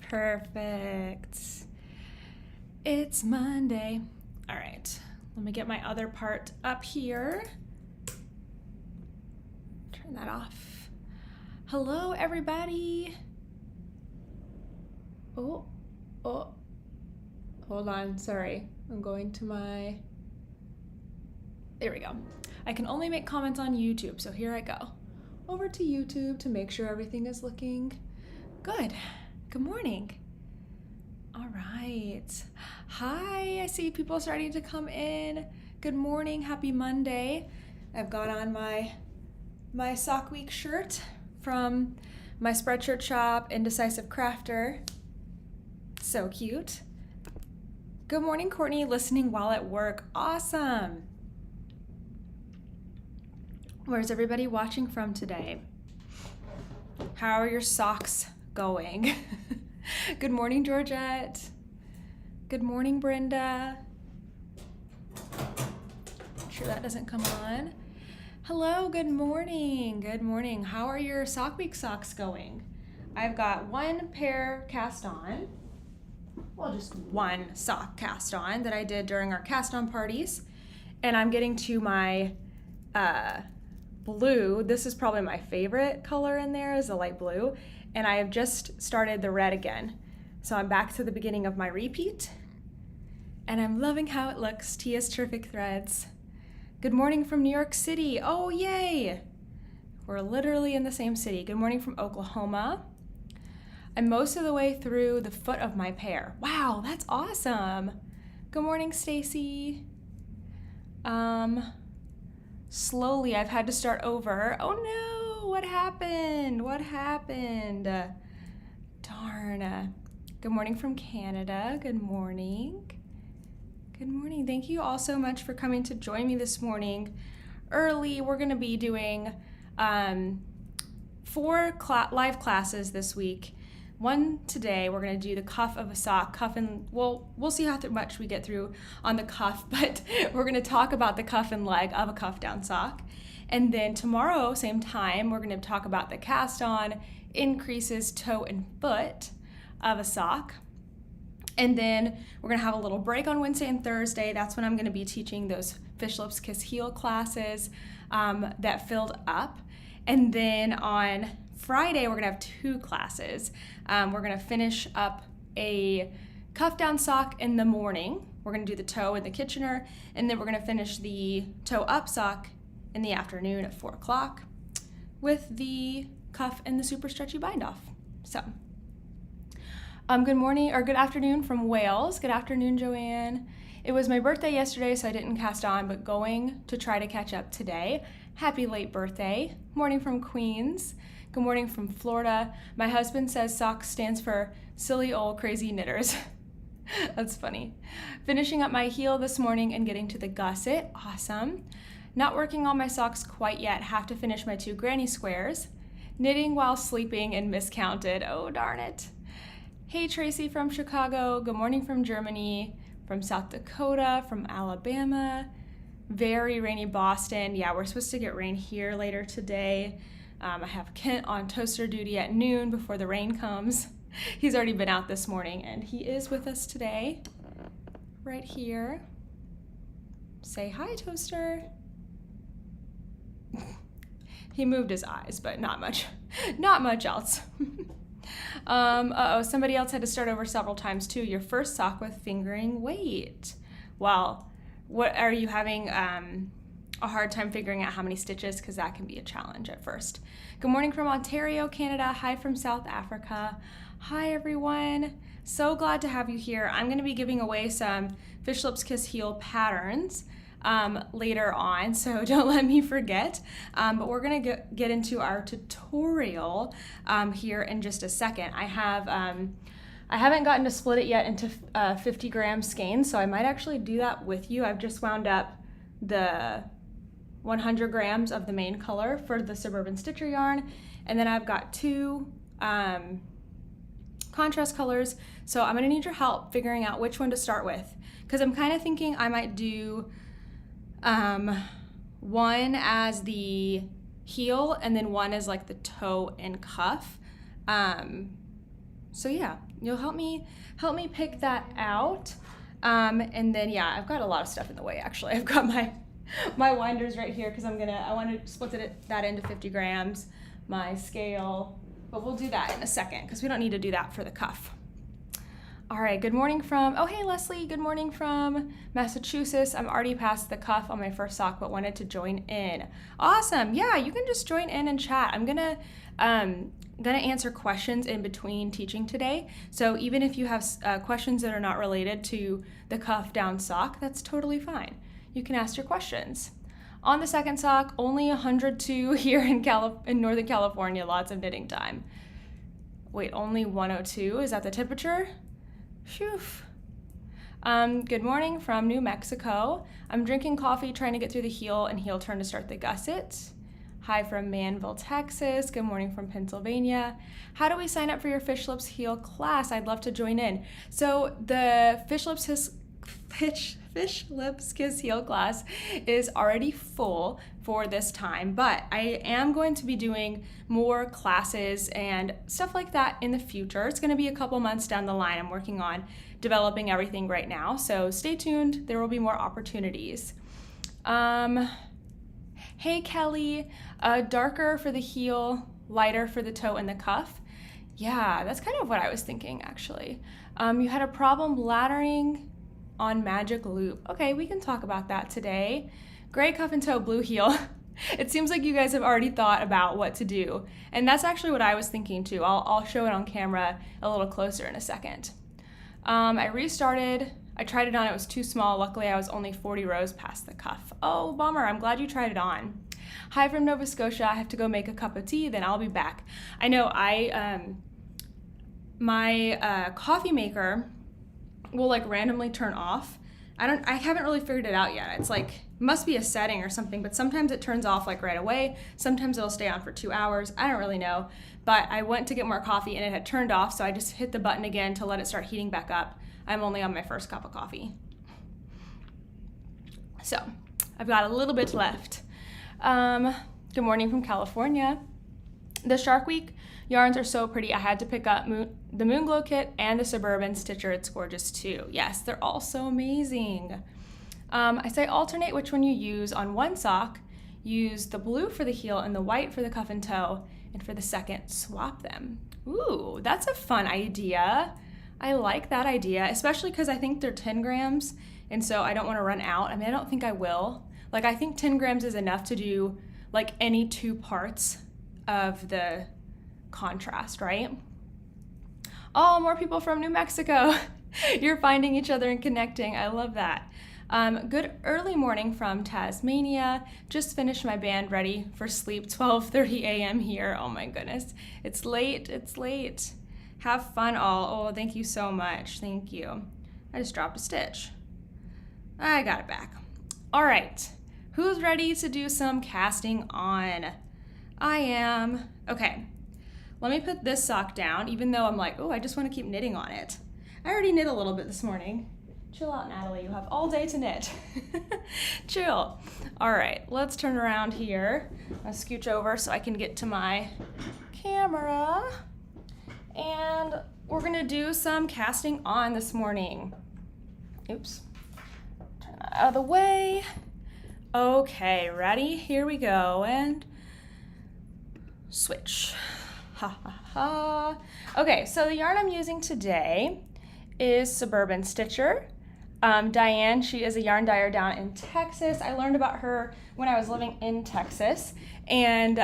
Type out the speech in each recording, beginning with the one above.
Perfect. It's Monday. All right, let me get my other part up here. Turn that off. Hello, everybody. Oh, hold on, sorry. I'm going to there we go. I can only make comments on YouTube, so here I go. Over to YouTube to make sure everything is looking good. Good morning. All right. Hi, I see people starting to come in. Good morning, happy Monday. I've got on my Sock Week shirt from my Spreadshirt shop, Indecisive Crafter. So cute. Good morning, Courtney, listening while at work. Awesome. Where's everybody watching from today? How are your socks going? Good morning, Georgette. Good morning, Brenda. Make sure that doesn't come on. Hello, good morning. Good morning. How are your Sock Week socks going? I've got one pair cast on. Well, just one sock cast on that I did during our cast on parties. And I'm getting to my blue. This is probably my favorite color in there, is the light blue. And I have just started the red again. So I'm back to the beginning of my repeat. And I'm loving how it looks. Tia's Terrific Threads. Good morning from New York City. Oh, yay. We're literally in the same city. Good morning from Oklahoma. I'm most of the way through the foot of my pair. Wow, that's awesome. Good morning, Stacy. Slowly, I've had to start over. Oh no, what happened? What happened? Darn. Good morning from Canada. Good morning. Good morning. Thank you all so much for coming to join me this morning. Early, we're gonna be doing 4 live classes this week. One today, we're gonna do the cuff of a sock, cuff and, well, we'll see how much we get through on the cuff, but we're gonna talk about the cuff and leg of a cuff down sock. And then tomorrow, same time, we're gonna talk about the cast on, increases, toe and foot of a sock. And then we're gonna have a little break on Wednesday and Thursday. That's when I'm gonna be teaching those Fish Lips Kiss Heel classes that filled up. And then on Friday, we're gonna have 2 classes. We're gonna finish up a cuff down sock in the morning. We're gonna do the toe in the Kitchener, and then we're gonna finish the toe up sock in the afternoon at 4 o'clock with the cuff and the super stretchy bind off. So, good morning, or good afternoon from Wales. Good afternoon, Joanne. It was my birthday yesterday, so I didn't cast on, but going to try to catch up today. Happy late birthday. Morning from Queens. Good morning from Florida. My husband says SOCKS stands for Silly Old Crazy Knitters. That's funny. Finishing up my heel this morning and getting to the gusset. Awesome. Not working on my socks quite yet. Have to finish my 2 granny squares. Knitting while sleeping and miscounted. Oh, darn it. Hey, Tracy from Chicago. Good morning from Germany, from South Dakota, from Alabama. Very rainy Boston. Yeah, we're supposed to get rain here later today. I have Kent on toaster duty at noon before the rain comes. He's already been out this morning and he is with us today, right here. Say hi, Toaster. He moved his eyes, but not much else. Somebody else had to start over several times too. Your first sock with fingering weight. Well, what are you having a hard time figuring out how many stitches, because that can be a challenge at first. Good morning from Ontario, Canada. Hi from South Africa. Hi everyone. So glad to have you here. I'm going to be giving away some Fish Lips Kiss Heel patterns later on, so don't let me forget. But we're going to get into our tutorial here in just a second. I haven't gotten to split it yet into 50 gram skeins, so I might actually do that with you. I've just wound up the 100 grams of the main color for the Suburban Stitcher yarn, and then I've got 2 contrast colors, so I'm gonna need your help figuring out which one to start with, because I'm kind of thinking I might do one as the heel and then one as like the toe and cuff. So yeah, you'll help me pick that out. And then yeah, I've got a lot of stuff in the way actually. I've got my winders right here because I want to split that into 50 grams, my scale, but we'll do that in a second because we don't need to do that for the cuff. All right, good morning from, oh hey Leslie, good morning from Massachusetts. I'm already past the cuff on my first sock, but wanted to join in. Awesome, yeah, you can just join in and chat. I'm gonna answer questions in between teaching today. So even if you have questions that are not related to the cuff down sock, that's totally fine. You can ask your questions. On the second sock, only 102 here in Northern California, lots of knitting time. Wait, only 102, is that the temperature? Phew. Good morning from New Mexico. I'm drinking coffee, trying to get through the heel and heel turn to start the gusset. Hi from Manville, Texas. Good morning from Pennsylvania. How do we sign up for your Fish Lips Heel class? I'd love to join in. So the Fish Lips Kiss Heel class is already full for this time, but I am going to be doing more classes and stuff like that in the future. It's going to be a couple months down the line. I'm working on developing everything right now, so stay tuned. There will be more opportunities. Hey Kelly, darker for the heel, lighter for the toe and the cuff. Yeah, that's kind of what I was thinking actually. You had a problem laddering on Magic Loop. Okay, we can talk about that today. Gray cuff and toe, blue heel. It seems like you guys have already thought about what to do. And that's actually what I was thinking too. I'll show it on camera a little closer in a second. I restarted. I tried it on, it was too small. Luckily, I was only 40 rows past the cuff. Oh, bummer, I'm glad you tried it on. Hi from Nova Scotia, I have to go make a cup of tea, then I'll be back. I know my coffee maker will like randomly turn off. I haven't really figured it out yet. It's like, must be a setting or something, but sometimes it turns off like right away. Sometimes it'll stay on for 2 hours. I don't really know, but I went to get more coffee and it had turned off, so I just hit the button again to let it start heating back up. I'm only on my first cup of coffee. So I've got a little bit left. Good morning from California. The Shark Week yarns are so pretty. I had to pick up the Moonglow kit and the Suburban Stitcher. It's gorgeous too. Yes, they're all so amazing. I say alternate which one you use. On one sock, use the blue for the heel and the white for the cuff and toe, and for the second, swap them. Ooh, that's a fun idea. I like that idea, especially because I think they're 10 grams, and so I don't want to run out. I mean, I don't think I will. Like, I think 10 grams is enough to do like any 2 parts of the contrast, right? Oh, more people from New Mexico. You're finding each other and connecting. I love that. Good early morning from Tasmania. Just finished my band, ready for sleep. 12:30 a.m. here. Oh my goodness. It's late. It's late. Have fun all. Oh, thank you so much. Thank you. I just dropped a stitch. I got it back. All right. Who's ready to do some casting on? I am. Okay. Let me put this sock down, even though I'm like, oh, I just want to keep knitting on it. I already knit a little bit this morning. Chill out, Natalie. You have all day to knit. Chill. All right, let's turn around here. I'll scooch over so I can get to my camera. And we're gonna do some casting on this morning. Oops. Turn that out of the way. Okay, ready? Here we go. And switch. Ha ha ha. Okay, so the yarn I'm using today is Suburban Stitcher. Diane, she is a yarn dyer down in Texas. I learned about her when I was living in Texas, and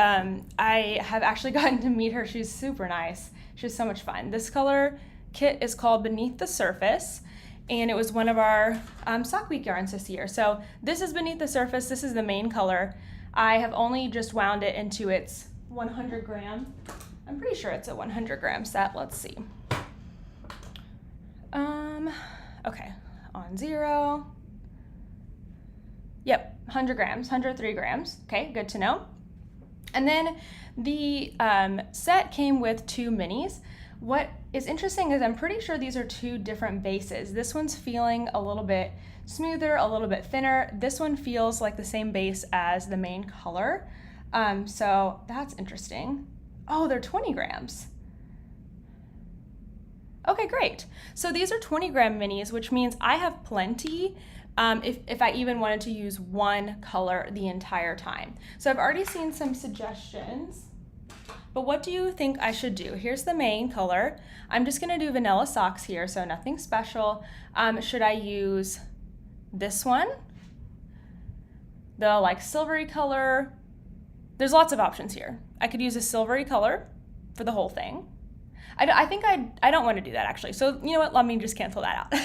I have actually gotten to meet her. She's super nice. She's so much fun. This color kit is called Beneath the Surface, and it was one of our Sock Week yarns this year. So this is Beneath the Surface. This is the main color. I have only just wound it into its 100 gram. I'm pretty sure it's a 100 gram set. Let's see. Okay, on 0. Yep, 100 grams, 103 grams. Okay, good to know. And then the set came with 2 minis. What is interesting is I'm pretty sure these are 2 different bases. This one's feeling a little bit smoother, a little bit thinner. This one feels like the same base as the main color. So that's interesting. Oh, they're 20 grams. Okay, great. So these are 20-gram minis, which means I have plenty if I even wanted to use one color the entire time. So I've already seen some suggestions, but what do you think I should do? Here's the main color. I'm just gonna do vanilla socks here, so nothing special. Should I use this one? The like silvery color? There's lots of options here. I could use a silvery color for the whole thing. I think I don't want to do that actually. So you know what, let me just cancel that out.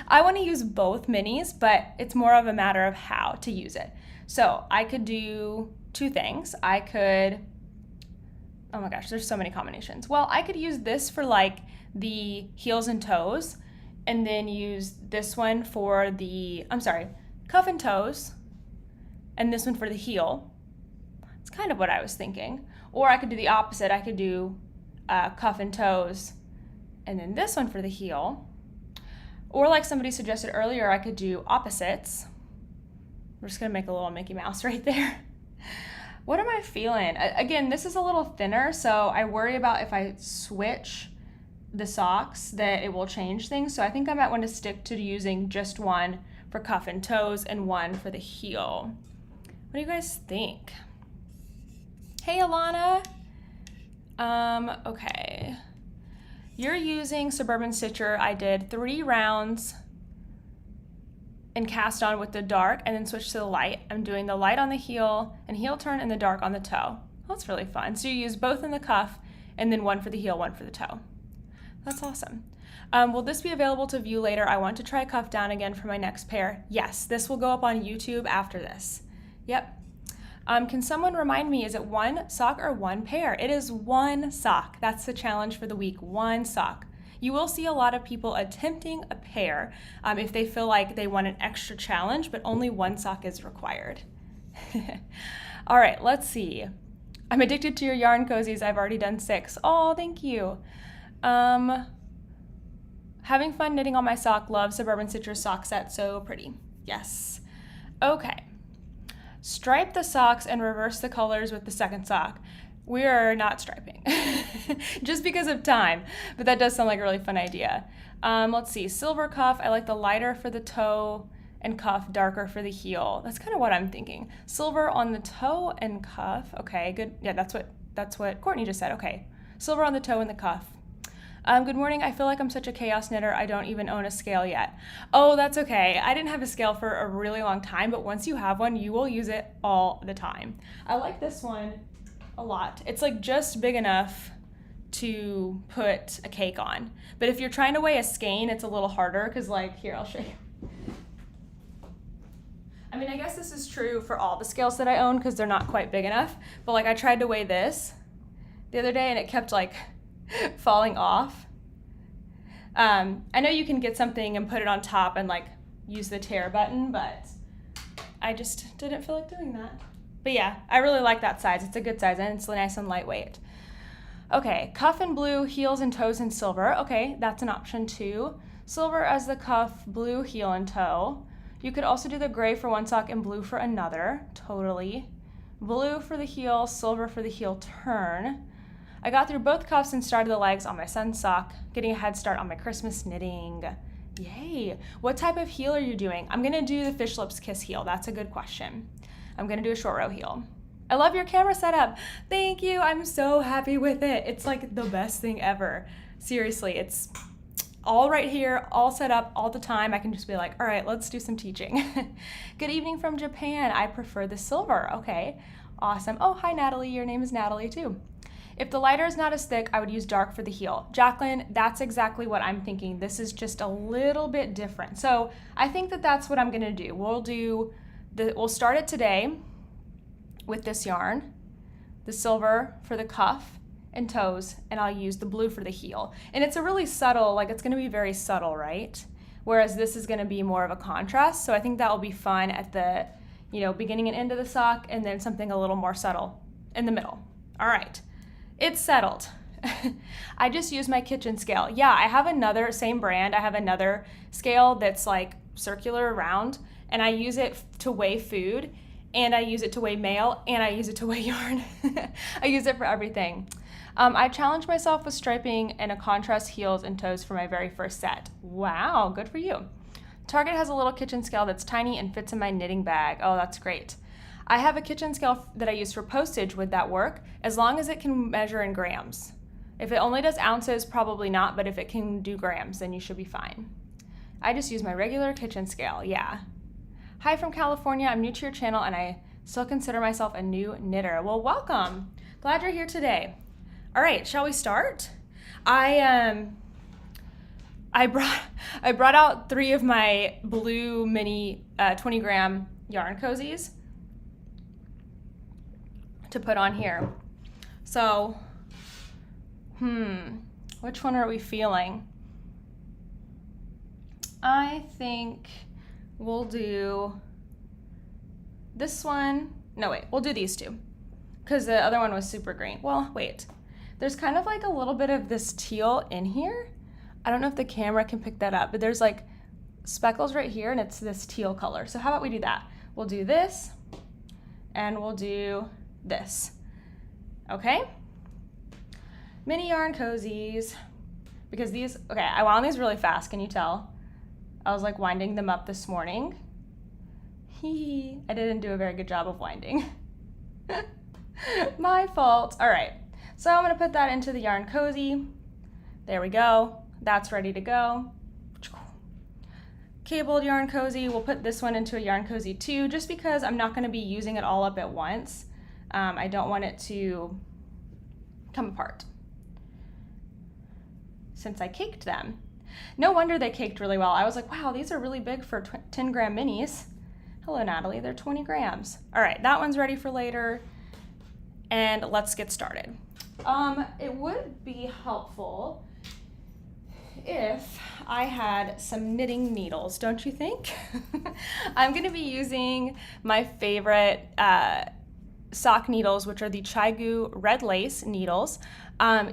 I want to use both minis, but it's more of a matter of how to use it. So I could do two things. I could, oh my gosh, there's so many combinations. Well, I could use this for like the heels and toes, and then use this one for the, cuff and toes, and this one for the heel. It's kind of what I was thinking. Or I could do the opposite. I could do cuff and toes, and then this one for the heel. Or like somebody suggested earlier, I could do opposites. We're just gonna make a little Mickey Mouse right there. What am I feeling? Again, this is a little thinner, so I worry about if I switch the socks that it will change things. So I think I might want to stick to using just one for cuff and toes and one for the heel. What do you guys think? Hey, Alana. Okay. You're using Suburban Stitcher. I did 3 rounds and cast on with the dark and then switch to the light. I'm doing the light on the heel and heel turn and the dark on the toe. That's really fun. So you use both in the cuff and then one for the heel, one for the toe. That's awesome. Will this be available to view later? I want to try cuff down again for my next pair. Yes, this will go up on YouTube after this. Yep. Can someone remind me, is it one sock or one pair? It is one sock. That's the challenge for the week, one sock. You will see a lot of people attempting a pair if they feel like they want an extra challenge, but only one sock is required. All right, let's see. I'm addicted to your yarn cozies. I've already done 6. Oh, thank you. Having fun knitting on my sock. Love Suburban Stitcher sock set. So pretty. Yes. Okay. Stripe the socks and reverse the colors with the second sock. We are not striping, just because of time, but that does sound like a really fun idea. Let's see, silver cuff. I like the lighter for the toe and cuff, darker for the heel. That's kind of what I'm thinking. Silver on the toe and cuff. Okay, good. Yeah, that's what Courtney just said. Okay, silver on the toe and the cuff. Good morning. I feel like I'm such a chaos knitter. I don't even own a scale yet. Oh, that's okay. I didn't have a scale for a really long time, but once you have one, you will use it all the time. I like this one a lot. It's like just big enough to put a cake on. But if you're trying to weigh a skein, it's a little harder because like, here, I'll show you. I mean, I guess this is true for all the scales that I own because they're not quite big enough. But like I tried to weigh this the other day and it kept like falling off. I know you can get something and put it on top and like use the tear button, but I just didn't feel like doing that. But yeah, I really like that size. It's a good size and it's nice and lightweight. Okay, cuff in blue, heels and toes in silver. Okay, that's an option too. Silver as the cuff, blue heel and toe. You could also do the gray for one sock and blue for another. Totally. Blue for the heel, silver for the heel turn. I got through both cuffs and started the legs on my son's sock, getting a head start on my Christmas knitting. Yay. What type of heel are you doing? I'm gonna do the Fish Lips Kiss heel. That's a good question. I'm gonna do a short row heel. I love your camera setup. Thank you. I'm so happy with it. It's like the best thing ever. Seriously, it's all right here, all set up all the time. I can just be like, all right, let's do some teaching. Good evening from Japan. I prefer the silver. Okay, awesome. Oh, hi, Natalie. Your name is Natalie too. If the lighter is not as thick, I would use dark for the heel. Jacqueline, that's exactly what I'm thinking. This is just a little bit different. So I think that that's what I'm gonna do. We'll start it today with this yarn, the silver for the cuff and toes, and I'll use the blue for the heel. And it's a really subtle, like it's gonna be very subtle, right? Whereas this is gonna be more of a contrast. So I think that will be fun at the, beginning and end of the sock, and then something a little more subtle in the middle. All right. It's settled. I just use my kitchen scale. Yeah, I have another, same brand, I have another scale that's like circular round, and I use it to weigh food, and I use it to weigh mail, and I use it to weigh yarn. I use it for everything. I challenged myself with striping and a contrast heels and toes for my very first set. Wow, good for you. Target has a little kitchen scale that's tiny and fits in my knitting bag. Oh, that's great. I have a kitchen scale that I use for postage. Would that work? As long as it can measure in grams. If it only does ounces, probably not, but if it can do grams, then you should be fine. I just use my regular kitchen scale, yeah. Hi from California, I'm new to your channel and I still consider myself a new knitter. Well, welcome. Glad you're here today. All right, shall we start? I brought out 3 of my blue mini 20 gram yarn cozies to put on here. So, which one are we feeling? I think we'll do this one. No, wait, we'll do these 2 because the other one was super green. Well, wait, there's kind of like a little bit of this teal in here. I don't know if the camera can pick that up, but there's like speckles right here and it's this teal color. So how about we do that? We'll do this and we'll do this. Okay? Mini yarn cozies, because these, okay, I wound these really fast, can you tell? I was like winding them up this morning. I didn't do a very good job of winding. My fault. All right, so I'm gonna put that into the yarn cozy. There we go, that's ready to go. Cabled yarn cozy, we'll put this one into a yarn cozy too, just because I'm not gonna be using it all up at once. I don't want it to come apart since I caked them. No wonder they caked really well. I was like, wow, these are really big for 10 gram minis. Hello, Natalie, they're 20 grams. All right, that one's ready for later. And let's get started. It would be helpful if I had some knitting needles, don't you think? I'm gonna be using my favorite sock needles, which are the Chaigu red lace needles.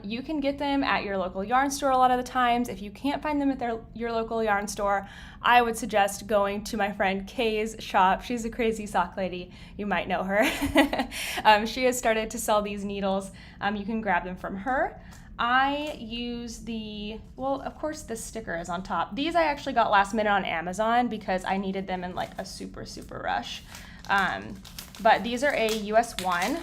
You can get them at your local yarn store a lot of the times. If you can't find them at your local yarn store, I would suggest going to my friend Kay's shop. She's a crazy sock lady. You might know her. She has started to sell these needles. You can grab them from her. I use well, of course the sticker is on top. These I actually got last minute on Amazon because I needed them in like a super rush. But these are a US 1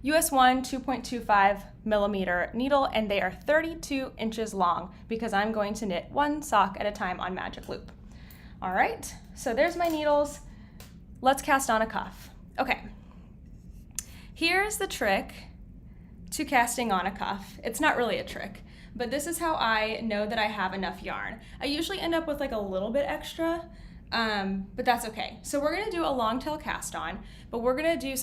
2.25 millimeter needle, and they are 32 inches long because I'm going to knit 1 sock at a time on magic loop. All right, so there's my needles. Let's cast on a cuff. Okay, here's the trick to casting on a cuff. It's not really a trick, but this is how I know that I have enough yarn. I usually end up with like a little bit extra, but that's okay. So we're gonna do a long tail cast on, but we're gonna do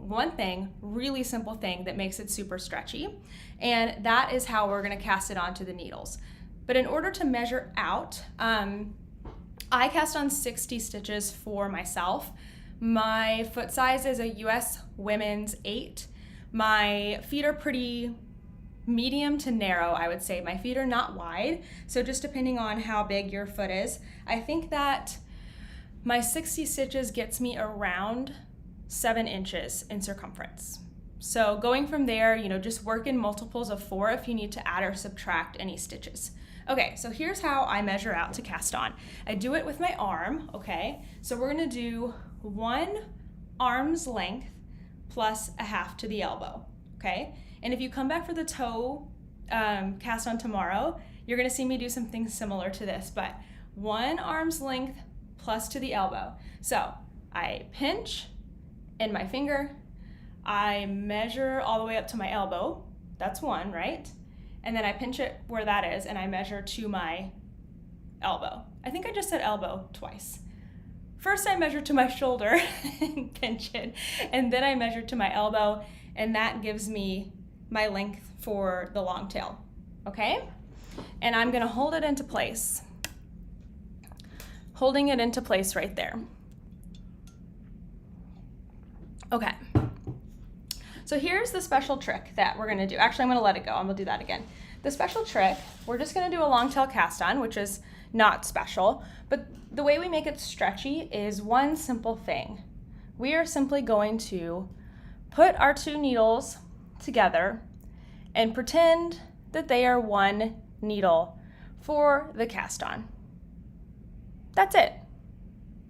one thing, really simple thing that makes it super stretchy, and that is how we're gonna cast it onto the needles. But in order to measure out, I cast on 60 stitches for myself. My foot size is a US women's 8. My feet are pretty medium to narrow, I would say. My feet are not wide, so just depending on how big your foot is, I think that my 60 stitches gets me around 7 inches in circumference. So going from there, just work in multiples of 4 if you need to add or subtract any stitches. Okay, so here's how I measure out to cast on. I do it with my arm, okay? So we're gonna do 1 arm's length plus a half to the elbow, okay? And if you come back for the toe cast on tomorrow, you're gonna see me do something similar to this, but 1 arm's length plus to the elbow. So I pinch in my finger, I measure all the way up to my elbow, that's 1, right? And then I pinch it where that is and I measure to my elbow. I think I just said elbow twice. First I measure to my shoulder and pinch it, and then I measure to my elbow, and that gives me my length for the long tail, okay? And I'm gonna hold it into place. Holding it into place right there. Okay. So here's the special trick that we're gonna do. Actually, I'm gonna let it go. I'm gonna do that again. The special trick, we're just gonna do a long tail cast on, which is not special, but the way we make it stretchy is one simple thing. We are simply going to put our two needles together and pretend that they are one needle for the cast on. That's it.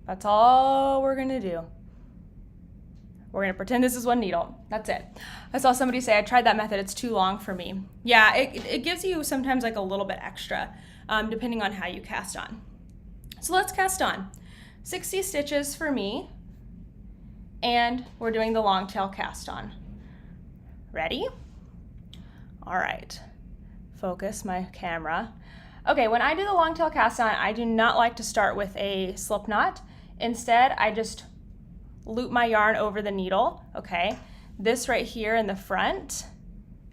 That's all we're gonna do. We're gonna pretend this is one needle. That's it. I saw somebody say, I tried that method, it's too long for me. Yeah, it gives you sometimes like a little bit extra, depending on how you cast on. So let's cast on. 60 stitches for me, and we're doing the long tail cast on. Ready? All right, focus my camera. Okay, when I do the long tail cast on, I do not like to start with a slip knot. Instead, I just loop my yarn over the needle, okay? This right here in the front,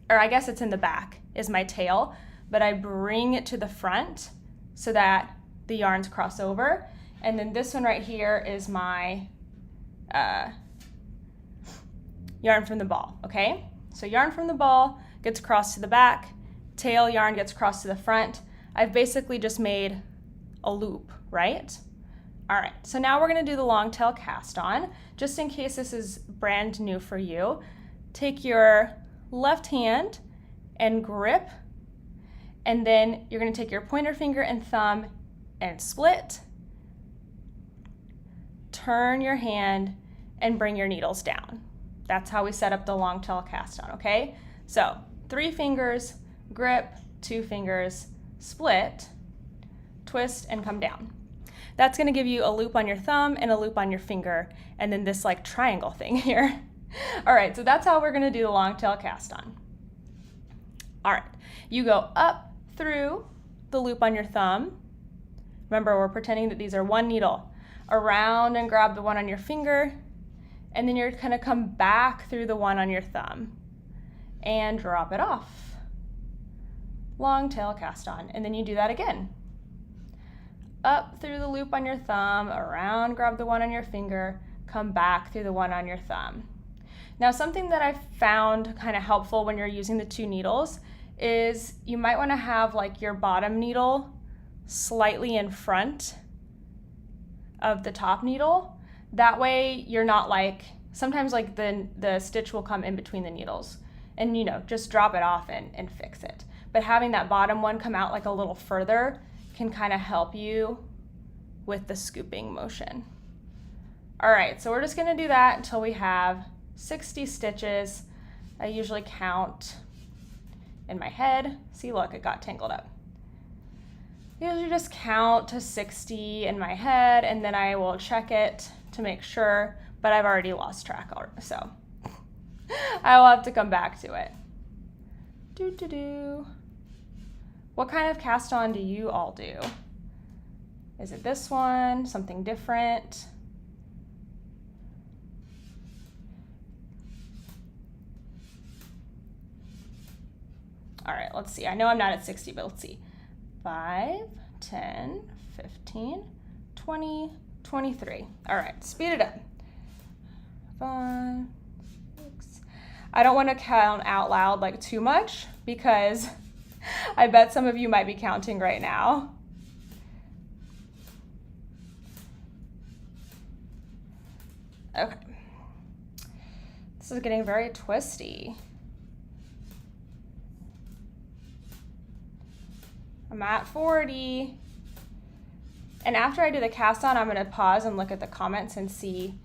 or I guess it's in the back, is my tail, but I bring it to the front so that the yarns cross over. And then this one right here is my yarn from the ball, okay? So yarn from the ball gets crossed to the back, tail yarn gets crossed to the front. I've basically just made a loop, right? All right, so now we're gonna do the long tail cast on. Just in case this is brand new for you, take your left hand and grip, and then you're gonna take your pointer finger and thumb and split, turn your hand and bring your needles down. That's how we set up the long tail cast on, okay? So 3 fingers, grip, 2 fingers, split, twist, and come down. That's gonna give you a loop on your thumb and a loop on your finger, and then this like triangle thing here. All right, so that's how we're gonna do the long tail cast on. All right, you go up through the loop on your thumb. Remember, we're pretending that these are one needle. Around and grab the one on your finger, and then you're gonna come back through the one on your thumb and drop it off. Long tail cast on, and then you do that again. Up through the loop on your thumb, around, grab the one on your finger, come back through the one on your thumb. Now, something that I've found kind of helpful when you're using the 2 needles is you might want to have like your bottom needle slightly in front of the top needle. That way you're not like, sometimes like the stitch will come in between the needles, and you know, just drop it off and fix it. But having that bottom one come out like a little further can kind of help you with the scooping motion. All right, so we're just gonna do that until we have 60 stitches. I usually count in my head. See, look, it got tangled up. I usually just count to 60 in my head, and then I will check it to make sure, but I've already lost track already, so I will have to come back to it. What kind of cast on do you all do? Is it this one, something different? All right, let's see. I know I'm not at 60, but let's see. 5, 10, 15, 20, 23. All right, speed it up. 5, 6. I don't want to count out loud like too much because I bet some of you might be counting right now. Okay. This is getting very twisty. I'm at 40. And after I do the cast on, I'm going to pause and look at the comments and see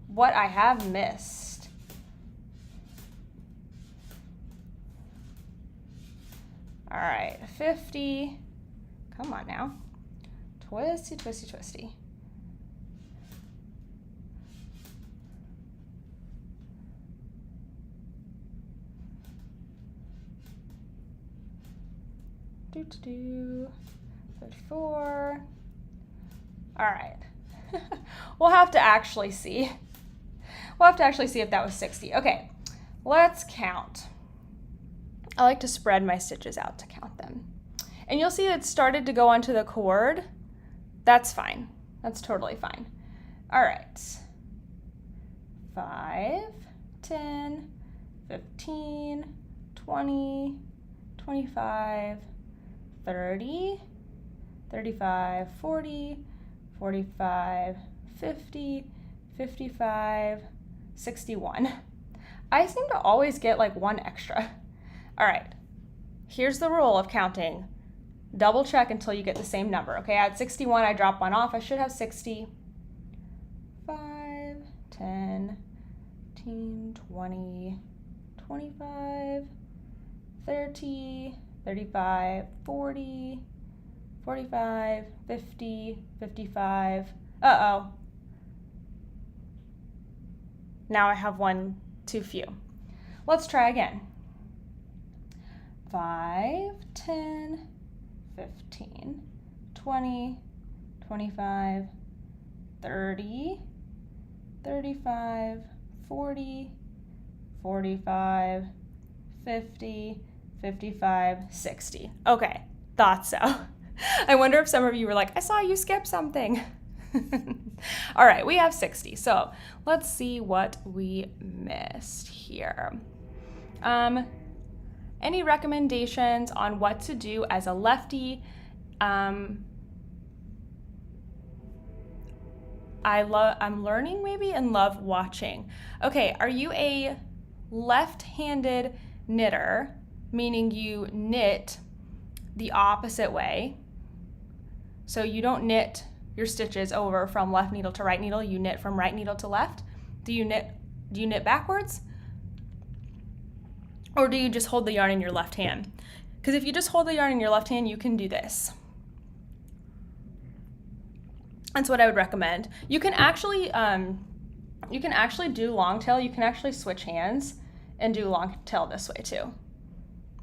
what I have missed. All right, 50. Come on now. Twisty, twisty, twisty. Do, 34. All right. We'll have to actually see. We'll have to actually see if that was 60. Okay, let's count. I like to spread my stitches out to count them. And you'll see it started to go onto the cord. That's fine. That's totally fine. All right. 5, 10, 15, 20, 25, 30, 35, 40, 45, 50, 55, 61. I seem to always get like one extra. All right, here's the rule of counting. Double check until you get the same number. Okay, I had 61, I dropped one off. I should have 60. 5, 10, 15, 20, 25, 30, 35, 40, 45, 50, 55. Uh-oh. Now I have one too few. Let's try again. 5, 10, 15, 20, 25, 30, 35, 40, 45, 50, 55, 60. Okay, thought so. I wonder if some of you were like, I saw you skip something. All right, we have 60. So let's see what we missed here. Any recommendations on what to do as a lefty? I'm learning maybe and love watching. Okay, are you a left-handed knitter, meaning you knit the opposite way? So you don't knit your stitches over from left needle to right needle, you knit from right needle to left? Do you knit backwards? Or do you just hold the yarn in your left hand? Because if you just hold the yarn in your left hand, you can do this. That's what I would recommend. You can actually do long tail. You can actually switch hands and do long tail this way too.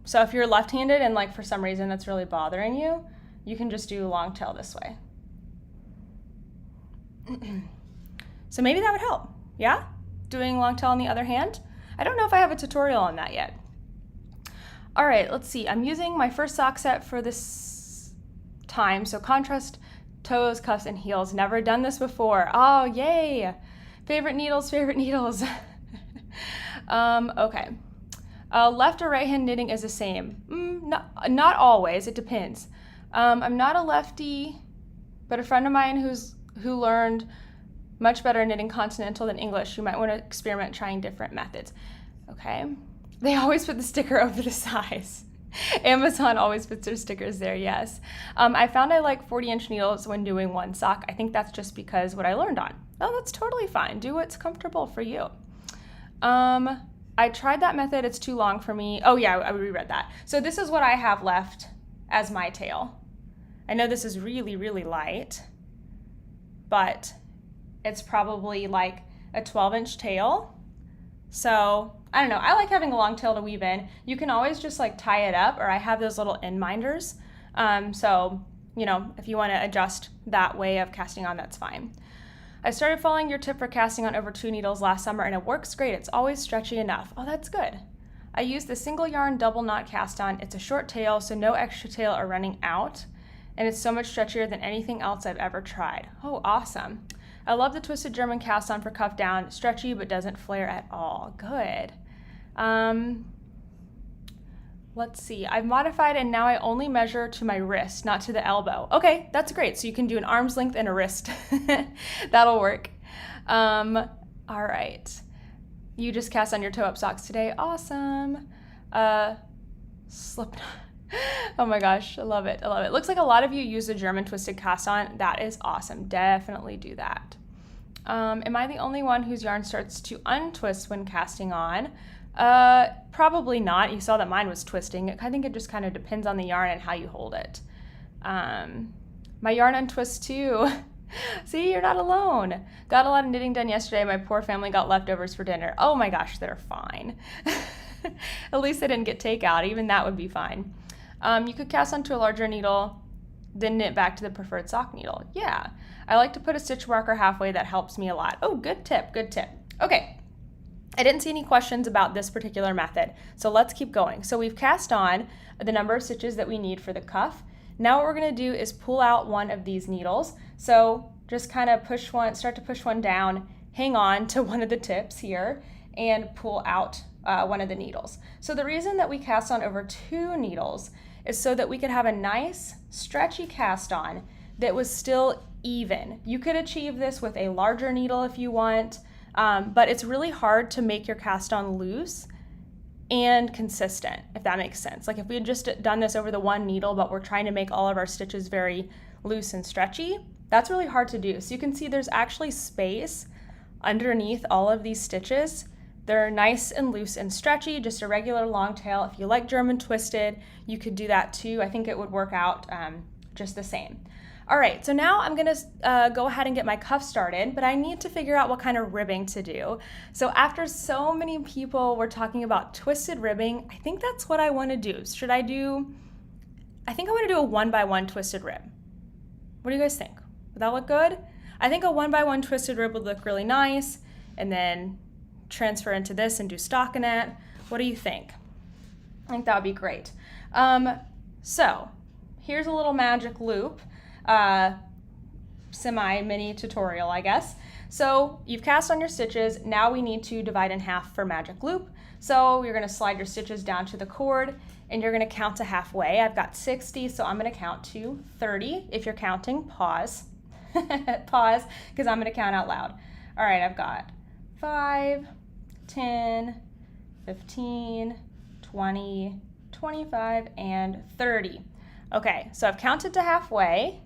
So if you're left-handed and like for some reason that's really bothering you, you can just do long tail this way. So maybe that would help. Yeah? Doing long tail on the other hand. I don't know if I have a tutorial on that yet. All right, let's see. I'm using my first sock set for this time. So contrast toes, cuffs, and heels. Never done this before. Oh, yay. Favorite needles, favorite needles. Okay. Left or right hand knitting is the same. Not always, it depends. I'm not a lefty, but a friend of mine who learned much better knitting continental than English. You might want to experiment trying different methods. Okay. They always put the sticker over the size. Amazon always puts their stickers there, yes. I found I like 40-inch needles when doing one sock. I think that's just because what I learned on. Oh, that's totally fine. Do what's comfortable for you. I tried that method. It's too long for me. Oh yeah, I reread that. So this is what I have left as my tail. I know this is really, really light, but it's probably like a 12-inch tail. So I don't know. I like having a long tail to weave in. You can always just like tie it up, or I have those little end minders. So, you know, if you want to adjust that way of casting on, that's fine. I started following your tip for casting on over 2 needles last summer, and it works great. It's always stretchy enough. Oh, that's good. I used the single yarn double knot cast on. It's a short tail, so no extra tail or running out, and it's so much stretchier than anything else I've ever tried. Oh, awesome. I love the twisted German cast on for cuff down. Stretchy, but doesn't flare at all. Good. Let's see. I've modified and now I only measure to my wrist, not to the elbow. Okay, that's great. So you can do an arm's length and a wrist. That'll work. All right. You just cast on your toe-up socks today. Awesome. Slip knot. Oh my gosh, I love it. I love it. Looks like a lot of you use the German twisted cast on. That is awesome. Definitely do that. Am I the only one whose yarn starts to untwist when casting on? Probably not. You saw that mine was twisting. I think it just kind of depends on the yarn and how you hold it. My yarn untwists too. See, you're not alone. Got a lot of knitting done yesterday. My poor family got leftovers for dinner. Oh my gosh, they're fine. At least they didn't get takeout. Even that would be fine. You could cast onto a larger needle, then knit back to the preferred sock needle. Yeah, I like to put a stitch marker halfway. That helps me a lot. Oh, good tip, good tip. Okay, I didn't see any questions about this particular method, so let's keep going. So we've cast on the number of stitches that we need for the cuff. Now what we're gonna do is pull out one of these needles. So just kind of start to push one down, hang on to one of the tips here, and pull out one of the needles. So the reason that we cast on over 2 needles is so that we could have a nice stretchy cast on that was still even. You could achieve this with a larger needle if you want. but it's really hard to make your cast on loose and consistent, if that makes sense. Like if we had just done this over the one needle, but we're trying to make all of our stitches very loose and stretchy, that's really hard to do. So you can see there's actually space underneath all of these stitches. They're nice and loose and stretchy, just a regular long tail. If you like German twisted, you could do that too. I think it would work out just the same. All right, so now I'm gonna go ahead and get my cuff started, but I need to figure out what kind of ribbing to do. So after so many people were talking about twisted ribbing, I think that's what I wanna do. I think I wanna do a 1x1 twisted rib. What do you guys think? Would that look good? I think a 1x1 twisted rib would look really nice, and then transfer into this and do stockinette. What do you think? I think that would be great. So here's a little magic loop. Semi-mini tutorial, I guess. So you've cast on your stitches. Now we need to divide in half for magic loop. So you're going to slide your stitches down to the cord and you're going to count to halfway. I've got 60, so I'm going to count to 30. If you're counting, pause. Pause, because I'm going to count out loud. All right, I've got 5, 10, 15, 20, 25, and 30. Okay, so I've counted to halfway.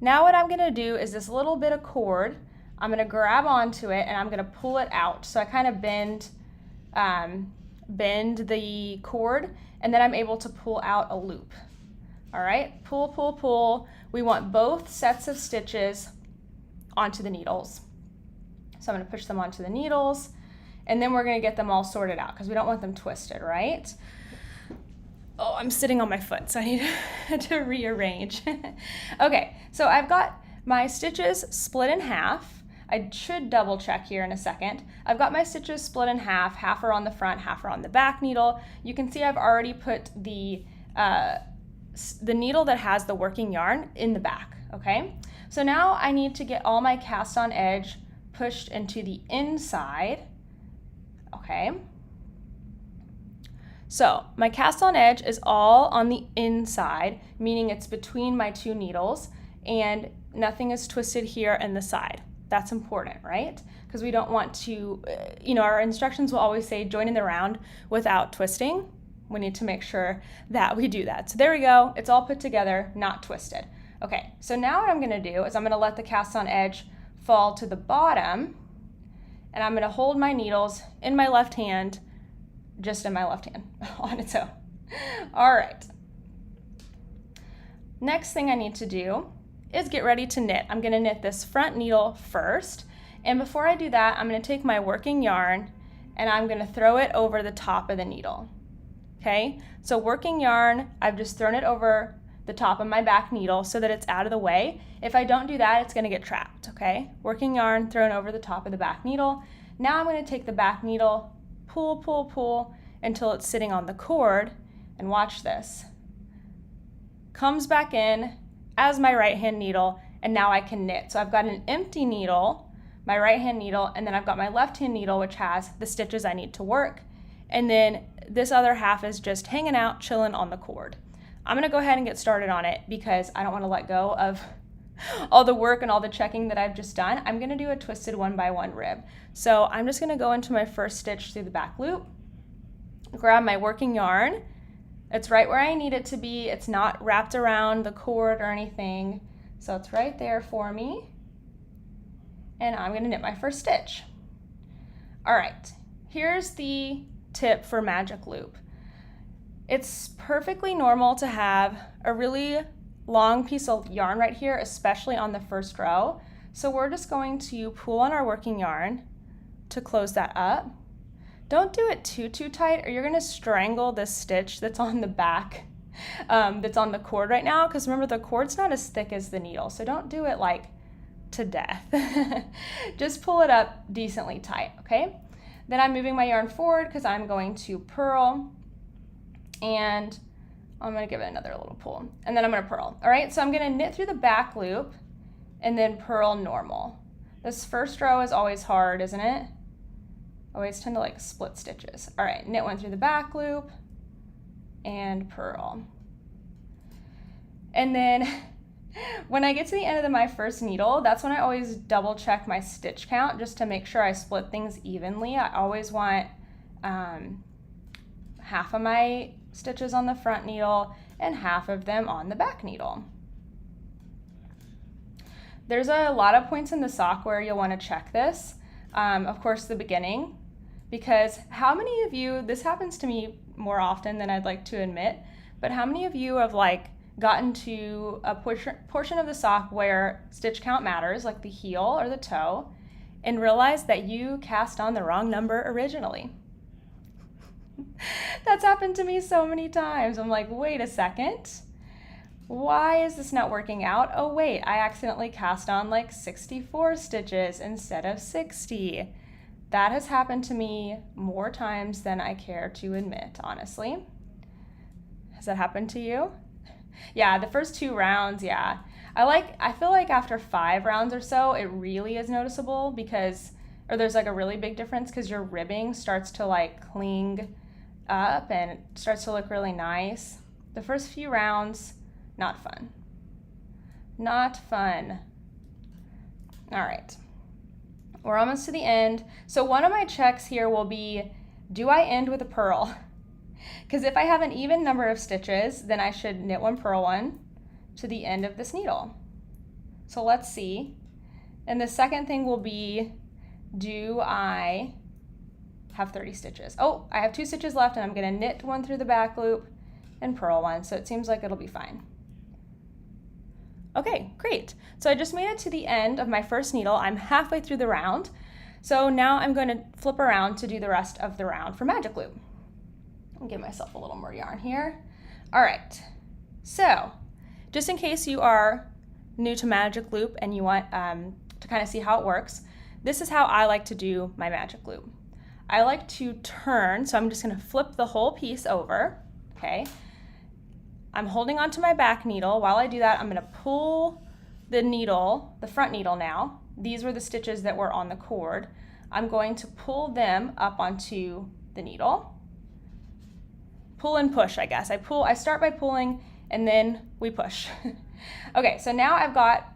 Now what I'm gonna do is this little bit of cord, I'm gonna grab onto it and I'm gonna pull it out. So I kind of bend the cord and then I'm able to pull out a loop. All right, pull, pull, pull. We want both sets of stitches onto the needles. So I'm gonna push them onto the needles and then we're gonna get them all sorted out because we don't want them twisted, right? Oh, I'm sitting on my foot, so I need to rearrange. Okay, so I've got my stitches split in half. I should double check here in a second. I've got my stitches split in half. Half are on the front, half are on the back needle. You can see I've already put the needle that has the working yarn in the back, okay? So now I need to get all my cast on edge pushed into the inside, okay? So my cast on edge is all on the inside, meaning it's between my two needles and nothing is twisted here in the side. That's important, right? Because we don't want to, our instructions will always say join in the round without twisting. We need to make sure that we do that. So there we go. It's all put together, not twisted. Okay, so now what I'm gonna do is I'm gonna let the cast on edge fall to the bottom and I'm gonna hold my needles in my left hand, just in my left hand on its own. All right. Next thing I need to do is get ready to knit. I'm gonna knit this front needle first. And before I do that, I'm gonna take my working yarn and I'm gonna throw it over the top of the needle. Okay, so working yarn, I've just thrown it over the top of my back needle so that it's out of the way. If I don't do that, it's gonna get trapped, okay? Working yarn thrown over the top of the back needle. Now I'm gonna take the back needle, pull, pull, pull until it's sitting on the cord, and watch this. Comes back in as my right hand needle, and now I can knit. So I've got an empty needle, my right hand needle, and then I've got my left hand needle, which has the stitches I need to work. And then this other half is just hanging out, chilling on the cord. I'm gonna go ahead and get started on it because I don't wanna let go of all the work and all the checking that I've just done. I'm gonna do a twisted 1x1 rib. So I'm just gonna go into my first stitch through the back loop, grab my working yarn. It's right where I need it to be. It's not wrapped around the cord or anything. So it's right there for me. And I'm gonna knit my first stitch. All right, here's the tip for magic loop. It's perfectly normal to have a really long piece of yarn right here, especially on the first row. So we're just going to pull on our working yarn to close that up. Don't do it too tight or you're gonna strangle this stitch that's on the back, that's on the cord right now, because remember the cord's not as thick as the needle, so don't do it like to death. Just pull it up decently tight, okay? Then I'm moving my yarn forward because I'm going to purl, and I'm gonna give it another little pull, and then I'm gonna purl. All right, so I'm gonna knit through the back loop and then purl normal. This first row is always hard, isn't it? Always tend to like split stitches. All right, knit one through the back loop and purl. And then When I get to the end of my first needle, that's when I always double check my stitch count just to make sure I split things evenly. I always want half of my stitches on the front needle and half of them on the back needle. There's a lot of points in the sock where you'll want to check this. Of course, the beginning, because how many of you, this happens to me more often than I'd like to admit, but how many of you have like gotten to a portion of the sock where stitch count matters, like the heel or the toe, and realized that you cast on the wrong number originally? That's happened to me so many times. I'm like, wait a second. Why is this not working out? Oh wait, I accidentally cast on like 64 stitches instead of 60. That has happened to me more times than I care to admit, honestly. Has that happened to you? Yeah, the first 2 rounds, yeah. I feel like after 5 rounds or so, it really is noticeable because, or there's like a really big difference because your ribbing starts to like cling up and it starts to look really nice. The first few rounds, not fun. Not fun. All right. We're almost to the end. So one of my checks here will be, do I end with a purl? Because if I have an even number of stitches, then I should knit 1, purl 1 to the end of this needle. So let's see. And the second thing will be, do I have 30 stitches? Oh, I have 2 stitches left and I'm gonna knit 1 through the back loop and purl 1. So it seems like it'll be fine. Okay, great. So I just made it to the end of my first needle. I'm halfway through the round. So now I'm going to flip around to do the rest of the round for magic loop. I'll give myself a little more yarn here. All right, so just in case you are new to magic loop and you want to kind of see how it works, this is how I like to do my magic loop. I like to turn, so I'm just going to flip the whole piece over, okay? I'm holding onto my back needle. While I do that, I'm going to pull the needle, the front needle now. These were the stitches that were on the cord. I'm going to pull them up onto the needle. Pull and push, I guess. I start by pulling and then we push. Okay, so now I've got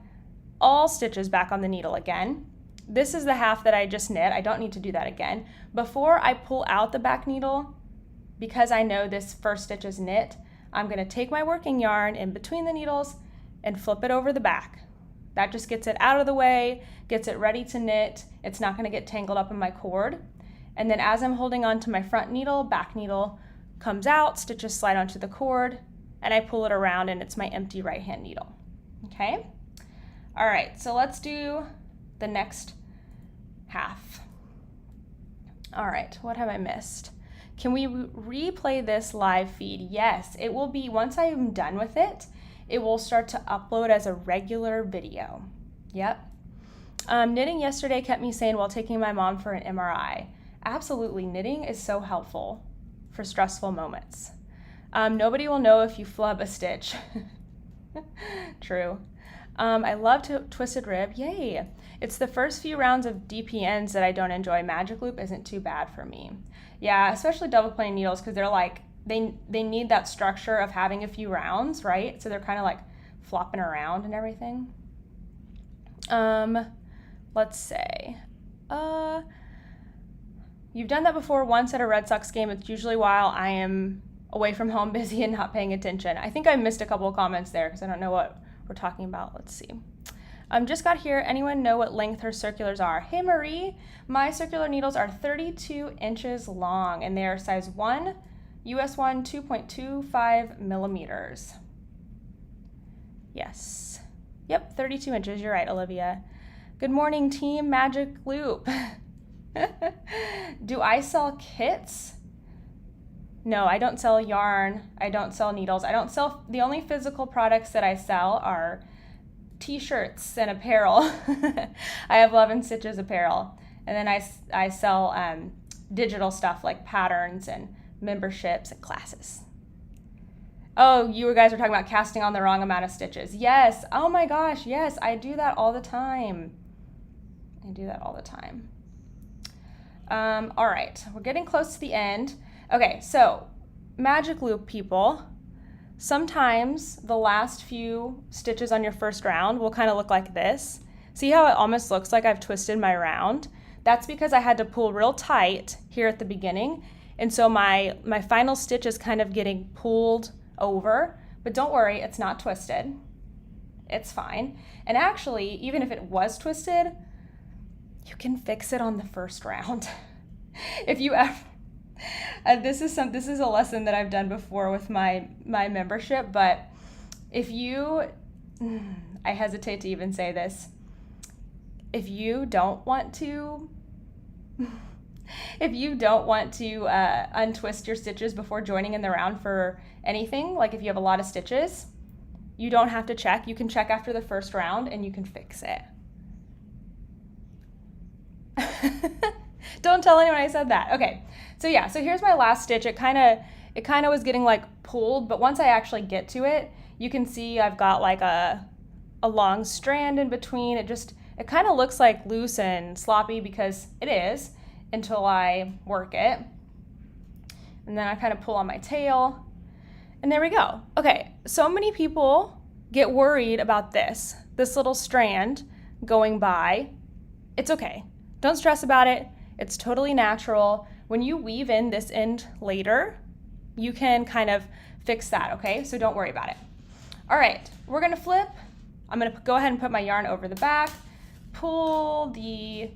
all stitches back on the needle again. This is the half that I just knit. I don't need to do that again. Before I pull out the back needle, because I know this first stitch is knit, I'm going to take my working yarn in between the needles and flip it over the back. That just gets it out of the way, gets it ready to knit. It's not going to get tangled up in my cord. And then as I'm holding on to my front needle, back needle comes out, stitches slide onto the cord, and I pull it around and it's my empty right hand needle. Okay? All right, so let's do the next half. All right, what have I missed? Can we replay this live feed? Yes, it will be, once I am done with it, it will start to upload as a regular video. Yep. Knitting yesterday kept me sane while taking my mom for an MRI. Absolutely, knitting is so helpful for stressful moments. Nobody will know if you flub a stitch. True. I love twisted rib, yay. It's the first few rounds of DPNs that I don't enjoy. Magic loop isn't too bad for me. Yeah, especially double plain needles because they're like, they need that structure of having a few rounds, right? So they're kind of like flopping around and everything. Let's say, you've done that before once at a Red Sox game. It's usually while I am away from home, busy and not paying attention. I think I missed a couple of comments there because I don't know what we're talking about. Let's see. Just got here. Anyone know what length her circulars are? Hey Marie, my circular needles are 32 inches long and they are size 1, US 1, 2.25 millimeters. Yes. Yep, 32 inches. You're right, Olivia. Good morning, Team Magic Loop. Do I sell kits? No, I don't sell yarn. I don't sell needles. I don't sell, the only physical products that I sell are t-shirts and apparel. I have Love and Stitches apparel. And then I sell digital stuff like patterns and memberships and classes. Oh, you guys are talking about casting on the wrong amount of stitches. Yes. Oh my gosh. Yes. I do that all the time. I do that all the time. All right. We're getting close to the end. Okay. So magic loop people, sometimes the last few stitches on your first round will kind of look like this. See how it almost looks like I've twisted my round? That's because I had to pull real tight here at the beginning, and so my final stitch is kind of getting pulled over, but don't worry, it's not twisted. It's fine. And actually, even if it was twisted, you can fix it on the first round. If you ever, this is a lesson that I've done before with my membership, but if you, I hesitate to even say this, if you don't want to untwist your stitches before joining in the round for anything, like if you have a lot of stitches, you don't have to check. You can check after the first round and you can fix it. Don't tell anyone I said that. Okay, so yeah, so here's my last stitch. It kind of was getting like pulled, but once I actually get to it, you can see I've got like a long strand in between. It kind of looks like loose and sloppy because it is until I work it. And then I kind of pull on my tail, and there we go. Okay, so many people get worried about this little strand going by. It's okay. Don't stress about it. It's totally natural. When you weave in this end later, you can kind of fix that, okay? So don't worry about it. All right, we're gonna flip. I'm gonna go ahead and put my yarn over the back, pull the